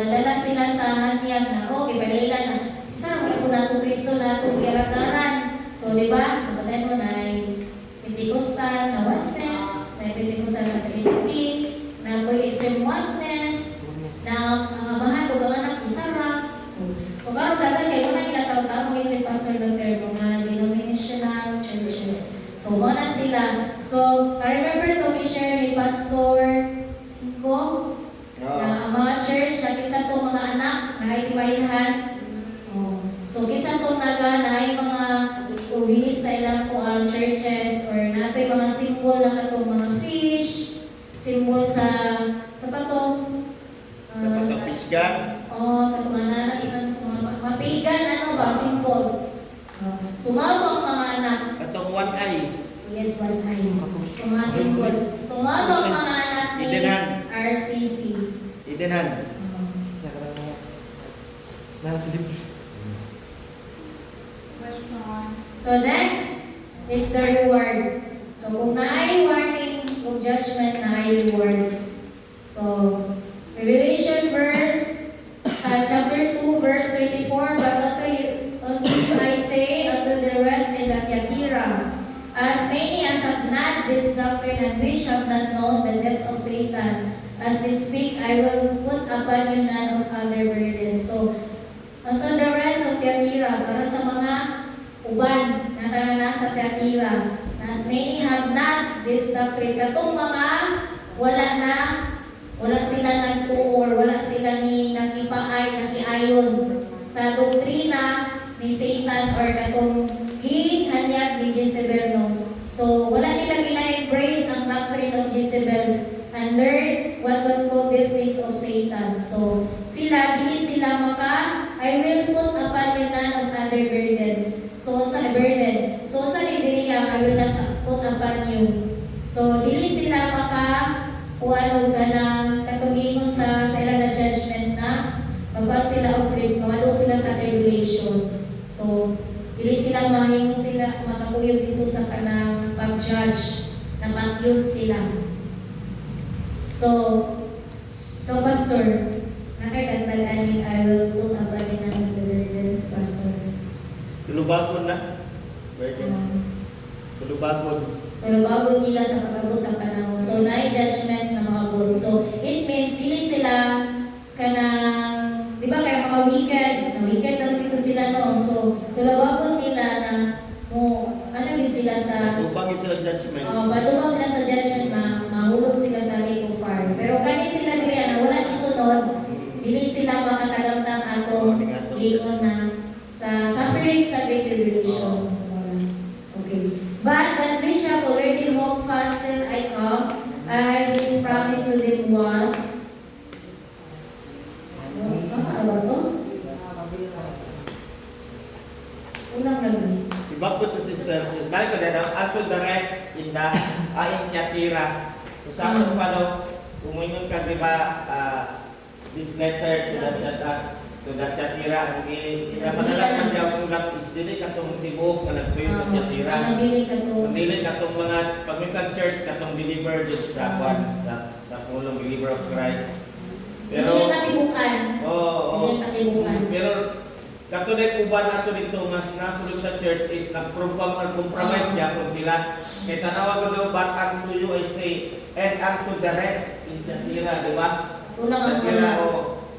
nadala sila sa hanyag na, ibalila na, isa rin po na Kristo na itong iaragaran. So, di ba, nabatay mo na Pentecostal na oneness, na Pentecostal na Trinity, na Buddhism oneness, na mga mahal o anak isara. So, karon dagan kayo na inataw-taw yung Pastor Dr. mga denominational churches. So, muna sila. So, I remember to share ni Pastor Cinco, na ang mga church na kisa itong mga anak na itibahinhan. So, kisa itong na yung mga ubilis sa ilang po ang churches or na ito yung mga symbol na katong mga fish, symbol sa patong Kapag-fisgan. katong ananas sa mga pagan, symbols. Sumato ang mga anak. Katong one eye. Yes, one eye. So, mga symbol. Sumato ang mga anak ni Idenhan. RCC. Idenhan. So next is the reward. So kung naay warning, kung judgment, naay reward. So, Revelation chapter 2, verse 24, But unto you I say, unto the rest in the Thyatira, as many as have not this doctrine and which have not known the depths of Satan, as they speak, I will put upon you none of other Tiatira, para sa mga uban na tanan nasa Tiatira. As many have not this doctrine. Katong mga wala sila nagtuo or wala sila ni nakiayon sa doktrina ni Satan or katong gihanyag ni Jezebel, no. So wala nila gina-embrace ang doctrine of Jezebel and learn what was called the things of Satan. So dili sila I will put upon you none of other burdens. So sa burden. So sa dili I will not put upon you. So dili sila kuano kanang katugingon sa ilang na judgment na magkuhan sila og mawalo sila sa tribulation. So dili sila makakuyog dito sa kanang pag-judge na makyod sila. So ikaw, Pastor, nakadagdagan ni I will put upon you none of the burdens, Pastor. Tulubagon na. Tulubagon. Pero bago nila sa pag-abot sa panahon. So, na-judgment na mga good. So, it means, dili sila kanang, di ba kaya mga wicked, na wicked na dito sila, no? So, tulabagon nila na, ano din sila sa, Tubangin sila judgment. matubang sila sa judgment na mahulog sila sa lake of fire. Pero kani sila diri na wala isunod, dili sila makatagamtang atong ligon na sa suffering sa great tribulation. Okay. But that they shall already hold fast till I come, and his promise to them was, ano ba to? Unang lagi. Ibakot to sister. Balik ko na unto the rest in the aing Tiatira. Kung saan kung paano, umunyon ka, di ba, this letter to the Tiatira, ang pinapanalang ng sulat is dili katong tibok na nagtuyo sa Tiatira. Dili katong mga pagmikan church, katong believer dito sa kwan, sa pulong believer of Christ. Pero, hindi katibukan. Oo. Hindi katibukan. Pero, katulad uban nato dito nga nasulod sa church is nag-compromise niya kung sila. Kaya tanawa ko daw, but unto you I say, and unto the rest in Tiatira, di ba? Unang ang Tiatira,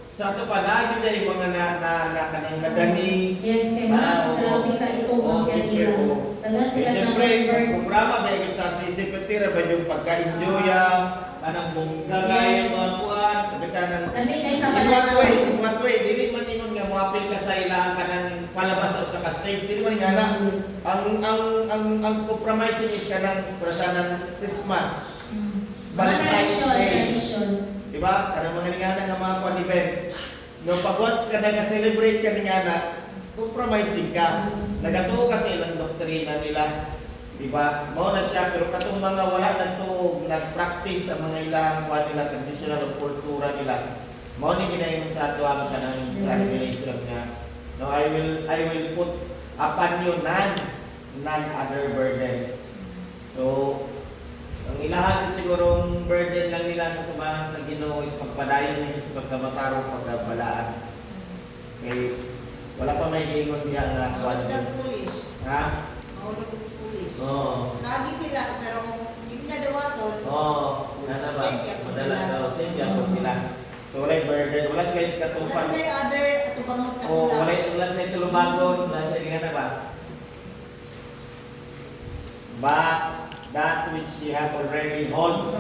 sa ito pa, lagi na yung mga kanang nadani. Yes, kaya grabe ka ito ang Tiatira. Tagal sila Siyempre, na-convert. programa ba yung sa Tiatira ba yung pagka-enjoya, anang bunggagay, Yes. mga kuwan, sabi ka ng Kami kay sa in pananaw. what way, dili man ingon nga moapil ka sa ilang kanang palabas o sa stage, dili man nga na. Ang compromising is kanang prasanang Christmas. Valentine's Day. Tradition. Diba? Kanang mga ningana nga mga kwan event. No, pag-watch ka na celebrate ka ningana, compromising ka. Nagatuo ka sa ilang doktrina nila. Diba? Mao na siya, pero katong mga wala nagtuog, nag-practice sa mga ilang kwan nila, traditional o kultura nila. Mao ni ginayon sa ato ang kanang revelation nga. No, I will put upon you none other burden. So, ang ilahan sigurong burden lang nila sa tumahan sa Ginoo is pagpadayon nila sa pagkamataro, pagkabalaan. Okay, wala pa may gingon diya nga kwan. Mahulog ng foolish. Ha? Mahulog ng foolish. Oo. Lagi sila, pero hindi na dawaton. Oo. Nana ba? Madalas daw. Siyempre po sila. So, wala yung burden. Wala sila yung Wala katupan. sila yung other atubangot na Oo, wala sila yung tulubagon. Wala sila yung na ba? But that which ye have already hold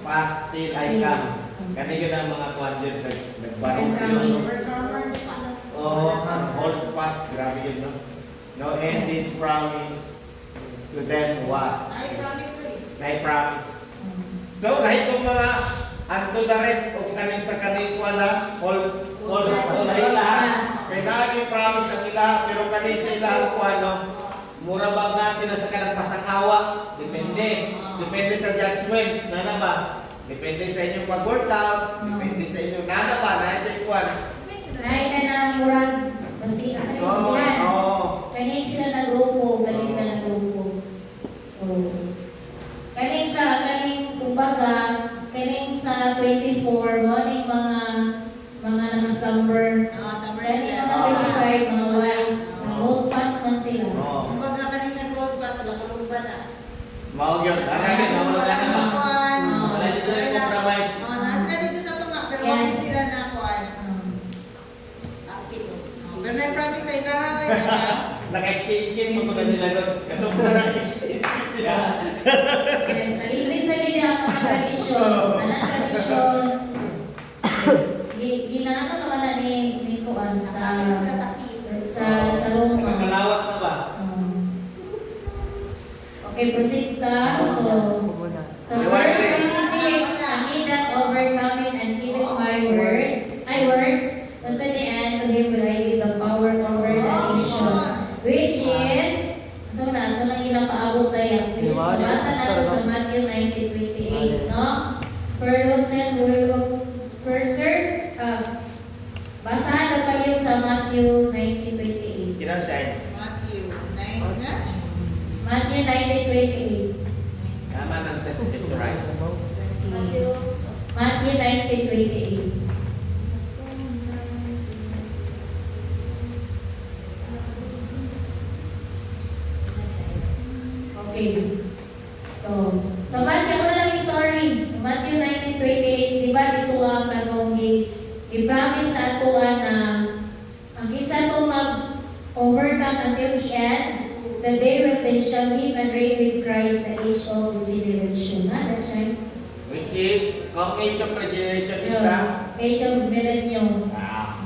fast till I come. Kani yun ang mga kwanjud nagbarong yun. Oh, hold fast. Grabe yun, no? No, and this promise to them was. I promise you. I promise. So, kahit kung mga unto the rest of kanin sa kanin wala, hold fast. So, lahit lahat. Kaya naging promise ang ilaha, pero kanin sa ilaha ko ano, mura ba na sila sa kanang pasangawa? Depende. Depende sa judgment. Nana ba? Depende sa inyong pag-workout. Depende sa inyong nana ba? Nana sa ikuan. Nahay ka na murag basi asa yung basihan. Kani sila nagrupo, kani sila nagrupo. So, kaning kumbaga, kaning sa 24, morning mga nakaslumber. Kaning mga 25, mga wise, nag-hold fast man sila. Kumbaga kanina gold pa sa lakulugban na. Maog yun. Ano yun? Wala Wala na kuan. Wala din sila yung compromise. Nasa dito sa tunga, pero Yes. wala sila na kuan. Pero may promise sa sila ha. Naka-exchange mo ko nila doon. Katong na naka-exchange nila. Yes, alisi sa gini ang mga tradisyon. Anang tradisyon, ginagawa naman na ni Kuan sa Roma. Makalawak na ba? Okay, proceed ka. So verse 26, and he that overcometh and keepeth my words, unto the end, to him will I give the power over the nations, which is, so na, ito lang ilang paabot tayo, which is, nabasa na ito sa Matthew 19:28, no? For those who will further, basahan na pa yun sa Matthew 19:28. Kinang siya. Matthew 9 na. Matthew 19:28. Tama ng test-to-rise. Matthew 19:28. Okay. So Matthew, ano lang yung story? Sa Matthew 19:28, di ba dito ang kanong i-promise sa ato na ang isa to mag-overcome until the end, the day when they shall live and reign with Christ the age of the generation. That's right. Which is, kung age of regeneration is the... Age of millennium. Ah.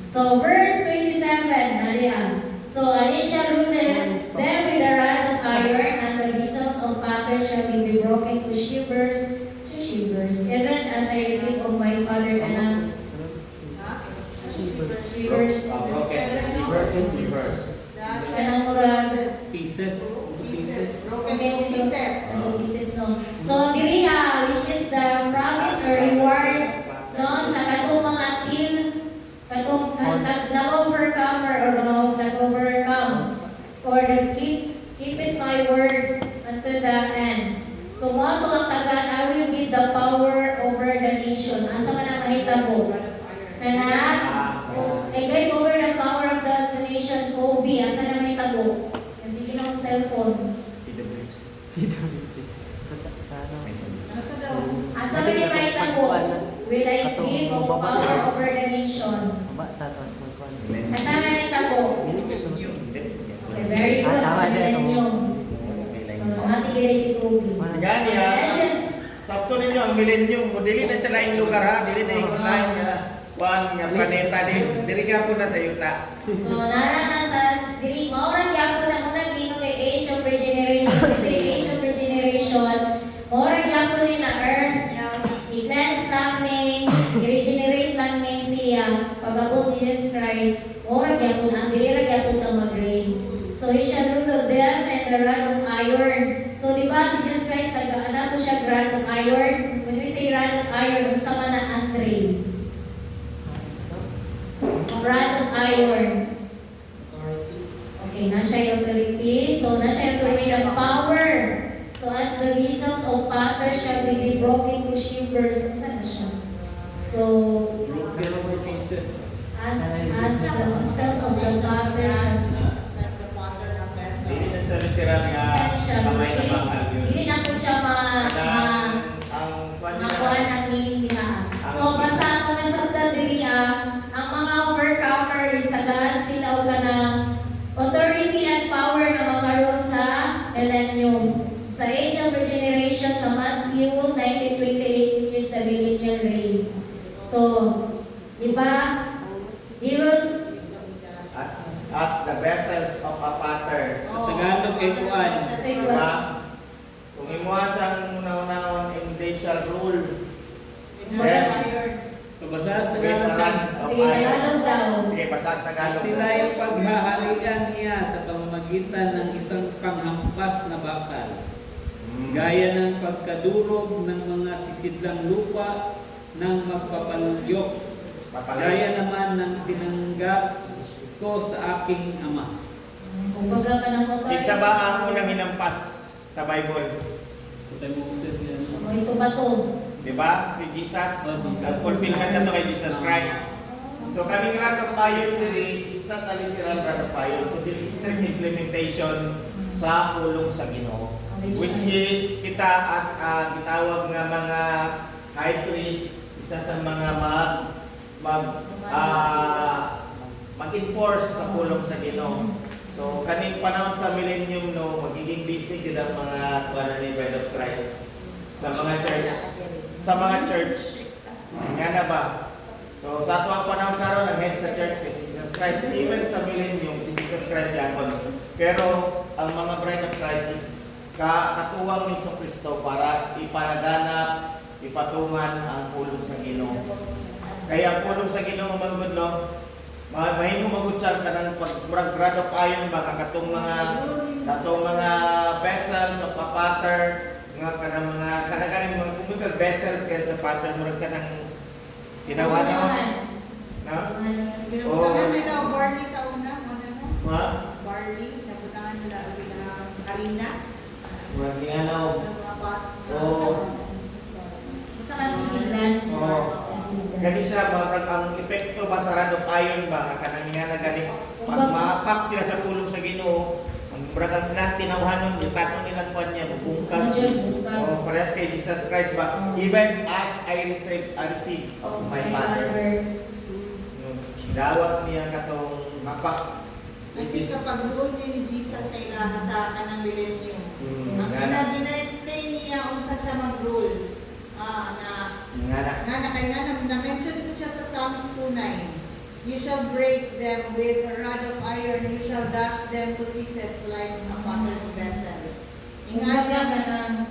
So verse 27, Maria. So and it shall rule them with a rod of iron, and the vessels of potter shall be broken to shivers, even as I received of my Father and shivers. Broken reverse. Kanang murag Pieces. Broken into pieces. pieces, no. So diri which is the promise or reward, no, sa katong mga till katong nag-overcomer or nag-overcome or the keep it my word unto the end. So mo to ang tagan, I will give the power over the nation. Asa man ang mahitabo? Kana I gave over the power of the nation, Kobe. Asa na mahitabo? Kasi ginawang cellphone. Asa man yung mahitabo? Will I give of power over the nation? Asa man mahitabo? Okay, very good. Sa millennium. So, natigiri si Kobe. Gani Sakto ninyo ang millennium. Dili na sa laing lugar ha. Dili na ikot lain nga. Juan nga planeta din. Diri ka po na sa yuta. So, naranasan, diri, maurang yapo na muna ginong age of regeneration. Kasi age of regeneration, maurang yapo ni na earth, i-cleanse lang ni, i-regenerate lang ni siya, pag-abot ni Jesus Christ, maurang yapo na, dili yapo na mag-reign. So, he shall rule them and the rod of iron. So, di ba si Jesus Christ, nag-anak po siya rod of iron? When we say rod of iron, ang sama na Andre. Rod of iron. Okay, nasa yung authority. So, nasa yung authority ng power. So, as the vessels of potter shall be broken to shivers. Saan na siya? So, as the vessels of the potter shall Dili na sa literal nga saan siya? kamay na bakal yun. Hindi na po siya Ang kwan makuha ng meaning nila. So, basta kung nasabda diri ang mga overcomer is tagaan sila o ka ng authority and power na makarul sa millennium. Sa age of regeneration sa Matthew 19:28, which is the millennial reign. So, di ba? He was as the vessels of a potter. Sa Tagalog kay Kuan. Diba? Kung imuha siyang una-unahon and they shall rule. Yes. Kabasa sa Tagalog siya. Sige, Tagalog daw. Sige, basa sa Tagalog. Sila ay paghaharian niya sa pamamagitan ng isang panghampas na bakal. Gaya ng pagkadurog ng mga sisidlang lupa ng magpapalugyok. Gaya naman ng tinanggap ko sa aking ama. Kumbaga ka ng authority. Isa ba ang unang hinampas sa Bible? Kutay Moses niya. May subato. Diba? Si Jesus. Oh, Jesus. Ang fulfillment na to kay Jesus Christ. So kaming rod of fire diri is not a literal rod of fire, kundi strict implementation sa pulong sa Ginoo. Which is kita as gitawag nga mga high priest, isa sa mga mag-enforce sa pulong sa Ginoo. So kaning panahon sa millennium no, magiging busy gid ang mga kuan ni Bride of Christ sa mga church. Sa mga church. Nga na ba? So sa ato ang panahon karon ang head sa church kay si Jesus Christ, even sa millennium si Jesus Christ yakon. Pero ang mga Bride of Christ is katuwang ni Kristo para ipalaganap, ipatungan ang pulong sa Ginoo. Kaya ang pulong sa Ginoo magud no, mahimo magutsan kanang pag-grad of iron ba katong mga vessels of a pattern nga kanang mga kanang mga chemical vessels kan sa pattern murag kanang tinawanan na Ginubutangan nila ang barley sa una, ano no? ha Barley, nabutangan nila ang harina. murag tinganaw Mga pot. Basta masisiglan. Oo. Masisiglan. gani siya murag ang epekto ba sa rod of iron ba nga kanang nga gani pag maapak sila sa pulong sa Ginoo ang murag ang ilang tinawhanon ipaton nilang kuan niya bubungkag. Oh, parehas kay Jesus Christ ba? Even as I receive of my Father. Yung dawat niya katong mapak. At yung pag-rule ni Jesus sa ilaha sa kanang millennium. Ang Nga gina-explain niya kung saan siya mag-rule. na. Kaya na-mention ko siya sa Psalms 2:9. You shall break them with a rod of iron, you shall dash them to pieces like a potter's vessel. Ingat yan ang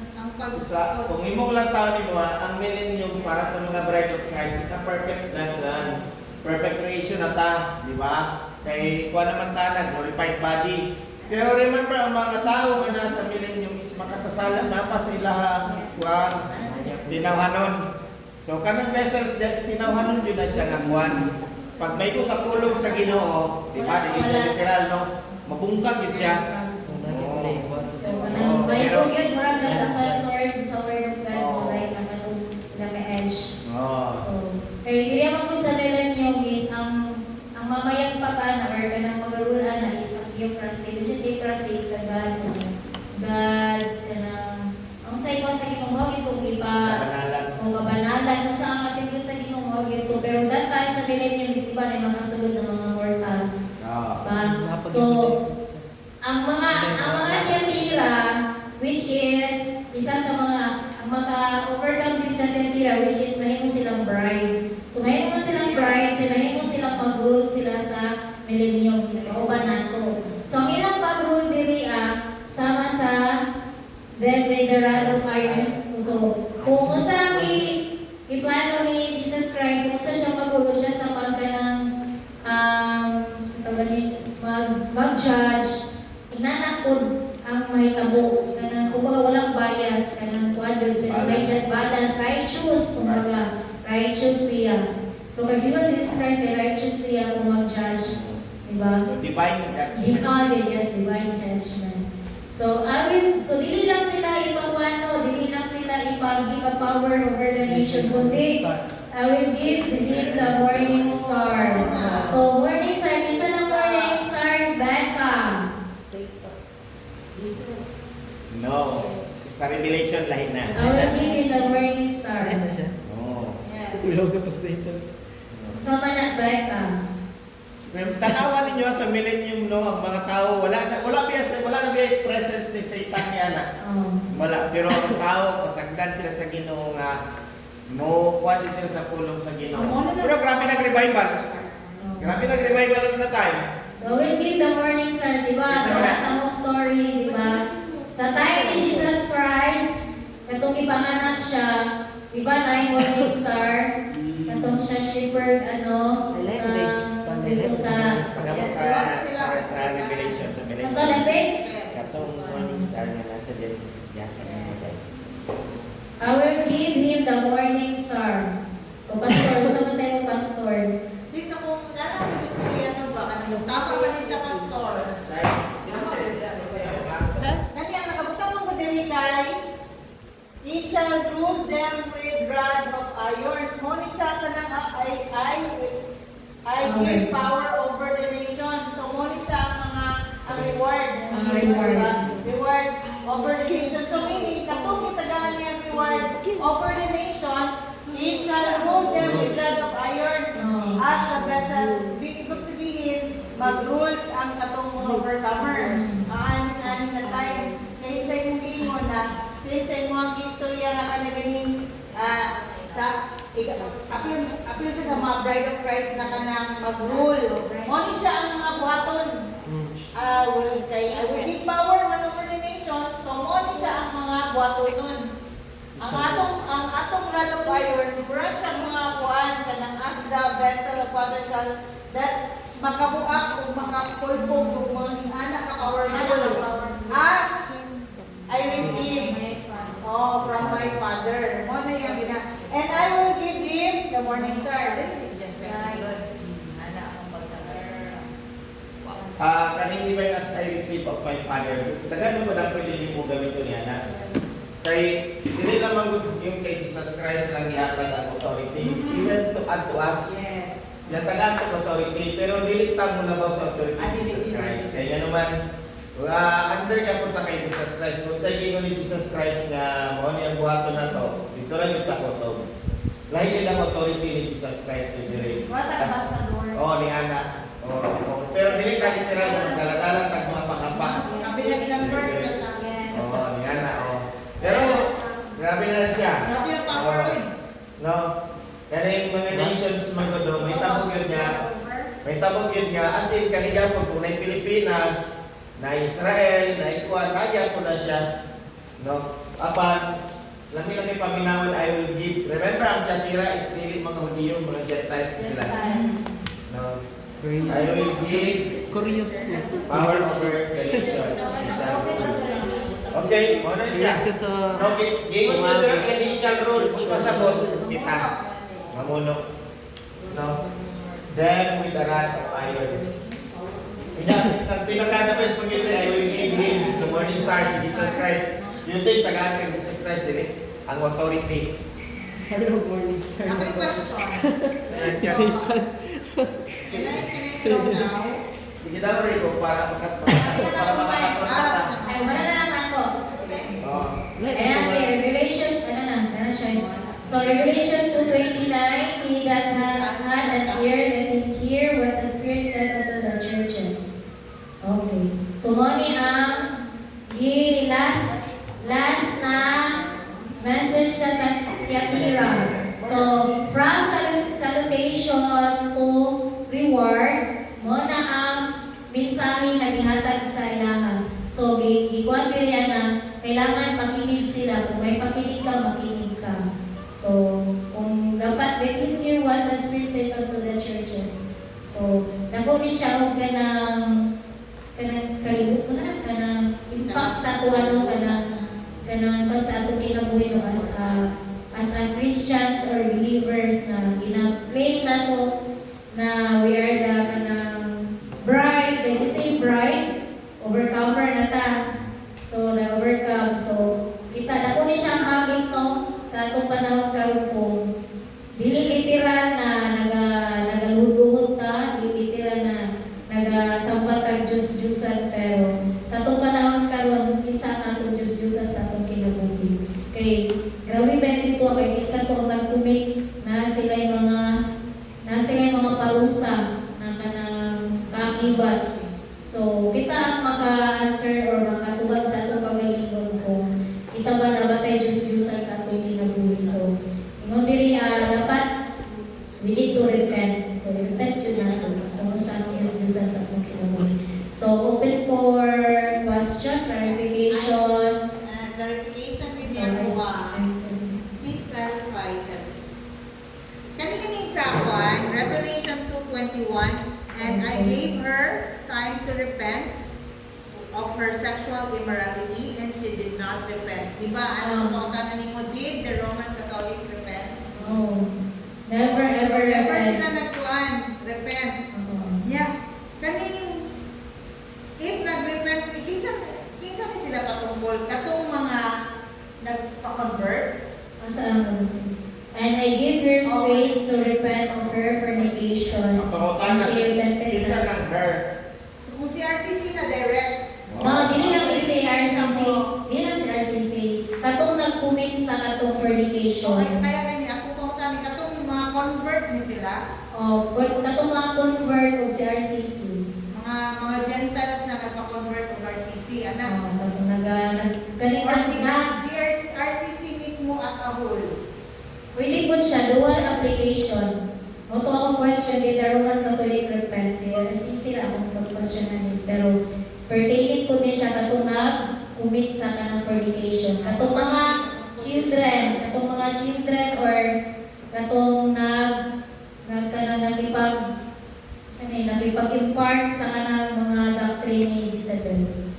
Kung imong lang taon ni mo, ang millennium para sa mga bride of Christ is a perfect plan. Perfect creation na ta, di ba? Kay kuha naman ta na glorified body. Pero remember ang mga tao nga nasa millennium is makasasala na pa sa ilaha kuan tinawhanon. So kanang vessels dahil tinawhanon yun na siya nga kuan. Pag may ko sa pulong sa Ginoo, di ba? Di siya literal no. Mabungkag yun siya. So, kanang Bible yun, murag ka sa sword, sa word of God, like naka-edge. So, kaya dili mo kung sa millennium is ang mamayang pagana or kanang magarulan na is ang theocracy. Which is theocracy is the God, God's kanang ang sa ikaw sa ginong ito o kabanalan mo sa ang ating sa ginong ito. Pero that time sa millennium is iba na yung makasulod ng mga mortals. So, ang mga tiyatira, which is isa sa mga overcome this sa tiyatira, which is mahimo silang bride. So mahimo silang bride, mahimo silang mag-rule sila sa millennium, kauban nato. So ang ilang pag-rule diri sama sa them with the rod of iron. So kung usa ang iplano ni Jesus Christ, kung usa siya mag-rule siya sa mag-judge, inanakod ang mahitabo kanang kumbaga walang bias kanang kuadyo kanang badas righteous kumbaga righteous siya. So kasi ba si Jesus Christ ay righteous siya kung mag-judge, diba? Divine judgment. Yes, divine judgment. So dili lang sila dili lang sila ipag-give a power over the nation, kundi I will give him the morning star. So morning star, isa ng morning star, Becca. No. Sa Revelation lahi na. I will give him the morning star. Ano siya? Oh. Yes. Ulog na po sa ito. So man Becca. Tanawan ninyo sa millennium no, ang mga tao wala na presence ni Satan ni ana. Wala, pero ang tao pasagdan sila sa Ginoo nga mo kuan din sila sa pulong sa Ginoo. Pero grabe nag-revival. Grabe nag-revival na time. So we'll give the morning star, di ba? Ang story, di ba? Sa time ni Jesus Christ, katong ipanganak siya, di ba, 9 morning star, katong siya shepherd, dito sa Pagabot sa Revelation sa sa millennium. Tolebek, Katong morning star nga nasa Genesis yakan na I will give him the morning star. So pastor, gusto mo sa iyo pastor? Sis, kung nalang gusto niya ba, kanang tama ba niya siya, pastor? Nani ang nakabutang mong diri kay he shall rule them with rod of iron. Moni siya kanang I give power over the nation. So moni siya ang reward. Ang reward. Reward over the nation. So meaning katong kitagaan niya ang reward over the nation, he shall rule them with rod of iron as a vessel. Ibig sabihin, mag-rule ang katong mga overcomer. Ani na time. Sa imong giingon na, sa imong istorya nga ka na ganing apil siya sa mga bride of Christ na kanang mag-rule. Mo ni siya ang mga buhaton. I will give power man over the nations. So mo ni siya ang mga buhaton nun. Ang atong rod of iron, mura siya mga kuan kanang as the vessel of water shall that makabuak o makapulpog o mga ingana ka powerful. As I receive from my Father. Mo na yung and I will give him the morning star. This is just very good. Ana akong pagsagar. Kaning even as I receive of my Father, tagaan mo na pwede mo gamitin niya na. Kay, hindi naman yung kay Jesus Christ lang ihatag ang authority, even to unto us. Yes. Yatagan to authority, pero dilikta mo na ba sa authority ni Jesus Christ? Kaya naman, under ka punta kay Jesus Christ. Kung sa'yo gingon ni Jesus Christ nga, mo niyang buhato na to, dito lang yung takotog. Lahi nilang authority ni Jesus Christ to direct. Wala ka ba sa door? Oo, ni Ana. Pero dili ka literal ng daladalan tag mga panghampak. Kabinet ng verse na ta. Yes. Oo, ni Ana. Pero, grabe na siya. Grabe ang power rin. No? Kaya mga nations magod may tabog yun nga. May tabog yun nga. As in, kanigyan po kung na Pilipinas, na Israel, na Ikuan, nagyan po na siya. No? Apan, lami lang yung paminawon, I will give. Remember, ang Shatira is dili mga Hudiyo, mga Gentiles na sila. No? I will give Curious ko. power over creation. Open to sa revelation. Okay, muna siya. Curious ka sa... Okay, gingon nyo na ang initial rule. Kung pasabot, kita. Mamuno. No? Then, with the rod of iron. Ang pinaka-the-best pag yun, I will give him the morning star to Jesus Christ. You think, tagaan kang Jesus Christ, dili? Ang authority. Hello, morning star. Ako yung question. Satan. Can I throw now? Sige daw, Rico, para makakapunta. Ay, wala na lang ako. Oh. Ayan si Revelation, ano siya. So Revelation 2:29, he that had an ear, let him hear what the Spirit said unto the churches. Okay. So mo ni ang last na message sa Thyatira. So from salutation to reward, mo na ang mensahe na gihatag sa ilaha. So gikuan diri na kailangan makinig sila. Kung may pakinig ka, makinig ka. So kung dapat let him hear what the Spirit said unto the churches. So nako ni siya og kanang kalibot kanang impact sa ato ano kanang sa ato kinabuhi no as a Christians or believers na gina-claim nato na we are the kanang bride, can we say bride? Overcomer na ta. So na-overcome. So kita dako ni siyang hagit no sa atong panahon karon kung dili literal na nagaluduhot ta, dili literal na nagasambat kag Diyos-Diyosan, pero sa atong panahon karon kinsa ang atong Diyos-Diyosan sa atong kinabuhi. Kay grabe ba dito kay isa to nag-commit na sila yung mga parusa na kanang kakibat. So kita ang maka-answer or makatuwag sa atong pagalingon kung kita ba nabatay Diyos-Diyosan sa atong kinabuhi. So ingon diri dapat we need to repent. So repent yun nato kung sa atong Diyos-Diyosan sa atong kinabuhi. So open for question, clarification. Clarification with Yahuwah. Please clarify, Charles. Kani-kani sa Juan, Revelation 2:21, and I gave her time to repent of her sexual immorality, and she did not repent. Diba? Ano mo ka ni mo, did the Roman Catholic repent? Oh, never ever Never repent. sila nagkuhan, repent. Yeah. Kaning, if nag-repent, kinsa ni sila patungkol? Katong mga nagpa-convert? And I give her space to repent of her fornication. And she repented Kinsa not. ng her. So kung si RCC na direct, No, dili lang si RCC. Dili lang si RCC. Katong nag-commit sa katong fornication. okay, kaya gani ako pa ni katong mga convert ni sila. Oh, katong mga convert og si RCC. mga Gentiles na nagpa-convert of RCC, anak. Ganito na. Si RCC mismo as a whole. Pwede po siya, dual application. Oto akong question dito, Roman Catholic Repent, si RCC na akong pag-question na din. Pero pertaining po din siya katong nag-commit sa kanang fornication. Katong mga children or katong nakipag-impart sa kanang mga doctrine ni Jezebel.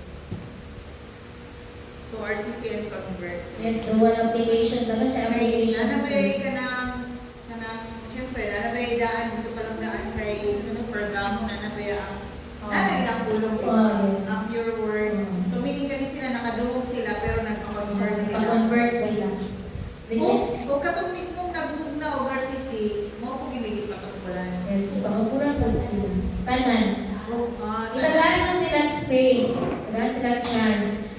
So RCC and converts. Yes, dual application talaga siya application. Nanabay ka ng, siyempre, nanabay daan, dito palang daan kay Pergamo, nanabay ang, nanay ang kulong dito, yes. ang pure word. So meaning kani sila, nakadungog sila, pero nagpa-convert sila. Pa-convert sila. Which is, Kung katong mismong naghug na o RCC, mo po ginigit patungkulan. yes, ipakapura po sila. Tanan. Tanan. Itagahan mo silang space. Itagahan silang chance.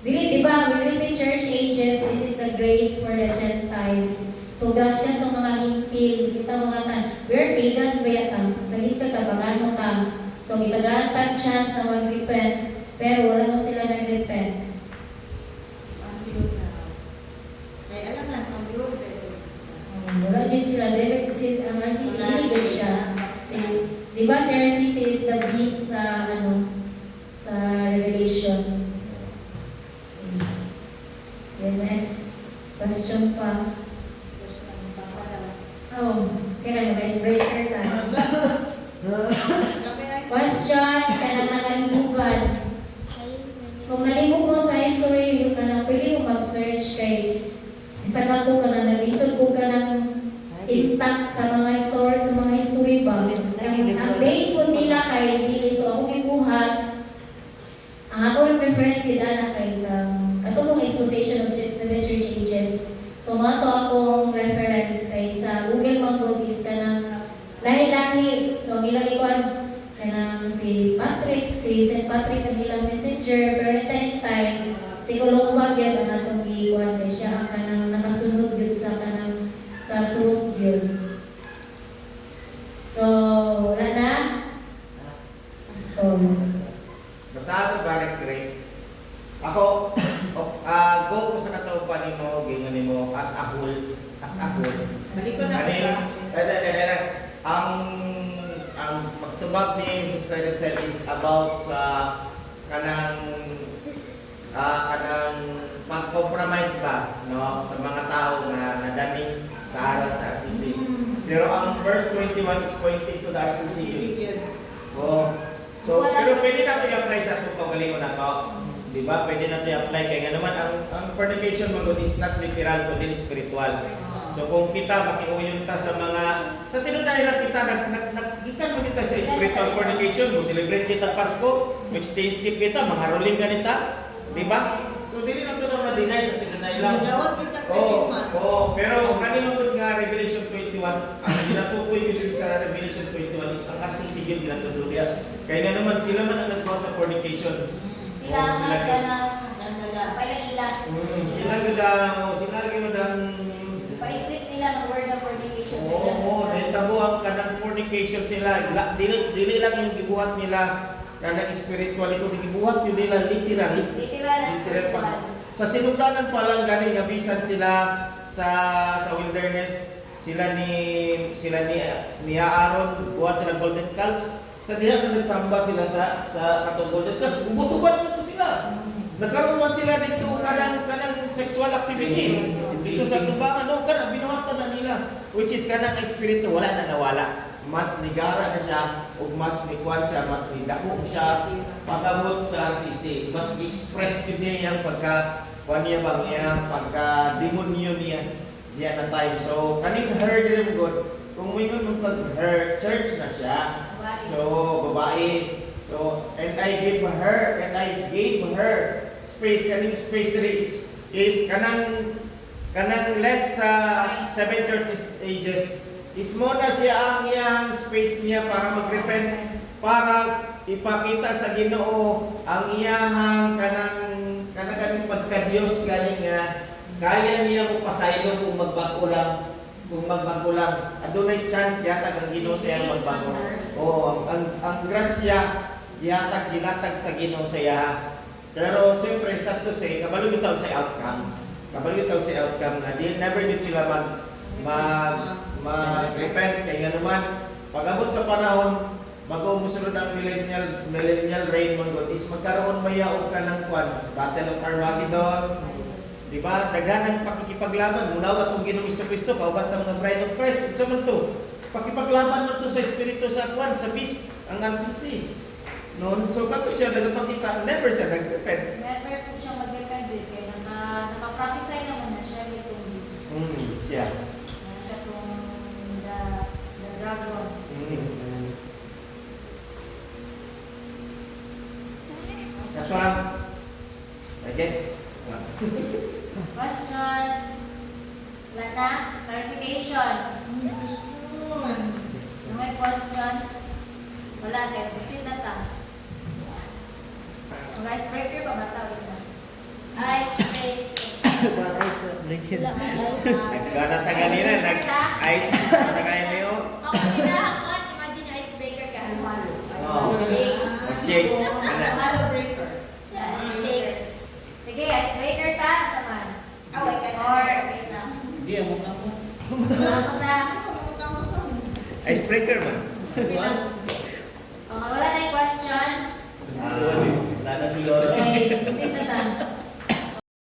Dili, di ba, when we say church ages, this is the grace for the Gentiles. So, grasya sa mga hintil, kita mga tan, we're pagans ba yata? Sa hintil, tabangan mo tam. So, itagahan tag chance na mag-repent, pero wala mo sila nag-repent. Kaya alam na, ang group Wala din sila, ang RCC, illegal siya. Di ba, si RCC is the beast sa, sa Revelation. Then next question pa. Oh, kaya may icebreaker tayo. Question, kanang nakalimugan. Kung nalibog mo sa history, yung kanang pwede mo mag-search kay isa ka ko kanang nalisod ko kanang intact sa mga story, sa mga history ba. Ang day po nila kay dili, so ako kibuhat. Ang ako yung reference nila na kay ato mong exposition of seven church ages. So, mga to akong reference kay sa Google Magod is kanang lahi-lahi. So, ang ilang ikuan kanang si Patrick, si St. Patrick ang ilang messenger, pero at time, si Columba yun ang atong ikuan kay siya ang kanang nakasunod yun sa kanang sa truth yun. So, wala na? So, Basta ako direct rate. Ako, go ko sa kataupan nimo, gingon nimo as a whole, Balik ko na ang pagtubag ni Sister Rizal is about sa kanang pag-compromise ba, no, sa mga tao na nadaning sa aral sa RCC. Pero ang verse 21 is pointing to the RCC. Oh. So, pero pwede natin i-apply sa itong pagalingon na to. Diba? Pwede natin i-apply kaya nga naman, ang fornication magod is not literal, kundi spiritual. So kung kita, makiuyon ta sa mga, sa tinundan nila kita, nagkikan mo kita sa spiritual fornication, mo celebrate kita Pasko, exchange gift kita, mga rolling ganita. Diba? So dili na ito na ma-deny sa tinundan nila. Lawat kita Pero kanino gud nga Revelation 21, ang ginatukoy yun sa Revelation 21 is ang RCC yun ginatukoy diya. Kaya nga naman sila man ang nagbuhat sa fornication. sila ang nagkanang pailila. Sila gud ang Pa-exist nila ng word of fornication. oo, dahil tabo ang kanang fornication sila. Dili lang yung gibuhat nila kanang spiritual ito, gibuhat yun nila literal. Literal na spiritual. Sa sinundanan pa lang ganing abisan sila sa wilderness, sila ni Aaron buhat sila golden calves. Sa diha nga nagsamba sila sa katong golden calves, ubot-ubot mo sila. Nagkaroon man sila dito kanang sexual activities. Dito sa tubangan, kanang binuhatan na nila. Which is kanang espiritu, wala na nawala. Mas nigara na siya, o mas nikuan siya, mas nidakong siya, pagabot sa RCC. Mas i-express din niya yung pagka-demonyo niya na time. So, kaning her din good. Kung may mong pag-her, church na siya. So, babae. So, and I gave her space. Kaning space rin is kanang left sa seven churches ages. Is mo na siya ang iyang space niya para mag-repent, para ipakita sa Ginoo ang iyang kanang pagka-Diyos galing nga kaya niya mo pasaylo kung magbago lang. Adunay chance yata ang Ginoo sa iyang magbago. Oo, ang grasya gilatag sa Ginoo sa iya. Pero siyempre sad to say kabalo bitaw sa outcome. Kabalo bitaw sa outcome nga di never gid sila mag-repent kay nga naman pag-abot sa panahon bago musulod ang millennial reign mangod is magkaroon mayaog ka ng kwan Battle of Armageddon. Di ba? Daghan ang pakikipaglaban. Muna atong Ginoong Kristo kauban ta mga bride of Christ. Unsa man to? Pakipaglaban man to sa espiritu sa kwan, sa beast, ang RCC. Noon, so kato siya nagpakita, never siya nag-repent. Never po siya mag-repent kaya naka-prophesy naman na siya itong beast. Siya. Na siya itong the dragon. That's why, I guess, Question. Lata, clarification. Ano may question? Wala, kaya proceed na ta. Ang icebreaker pa ba tawag na? Icebreaker. Para sa blinkin. nagkana ta ganina, nag-ice, na kaya niyo. Ako sila, imagine icebreaker ka. Mag-shake. Halo breaker. Sige, icebreaker ta. Saman. Away ka na. Or, wait lang. Hindi, amok ako. Ako na. Icebreaker man. Wala na yung question. Sana si Lord. Okay, proceed na ta.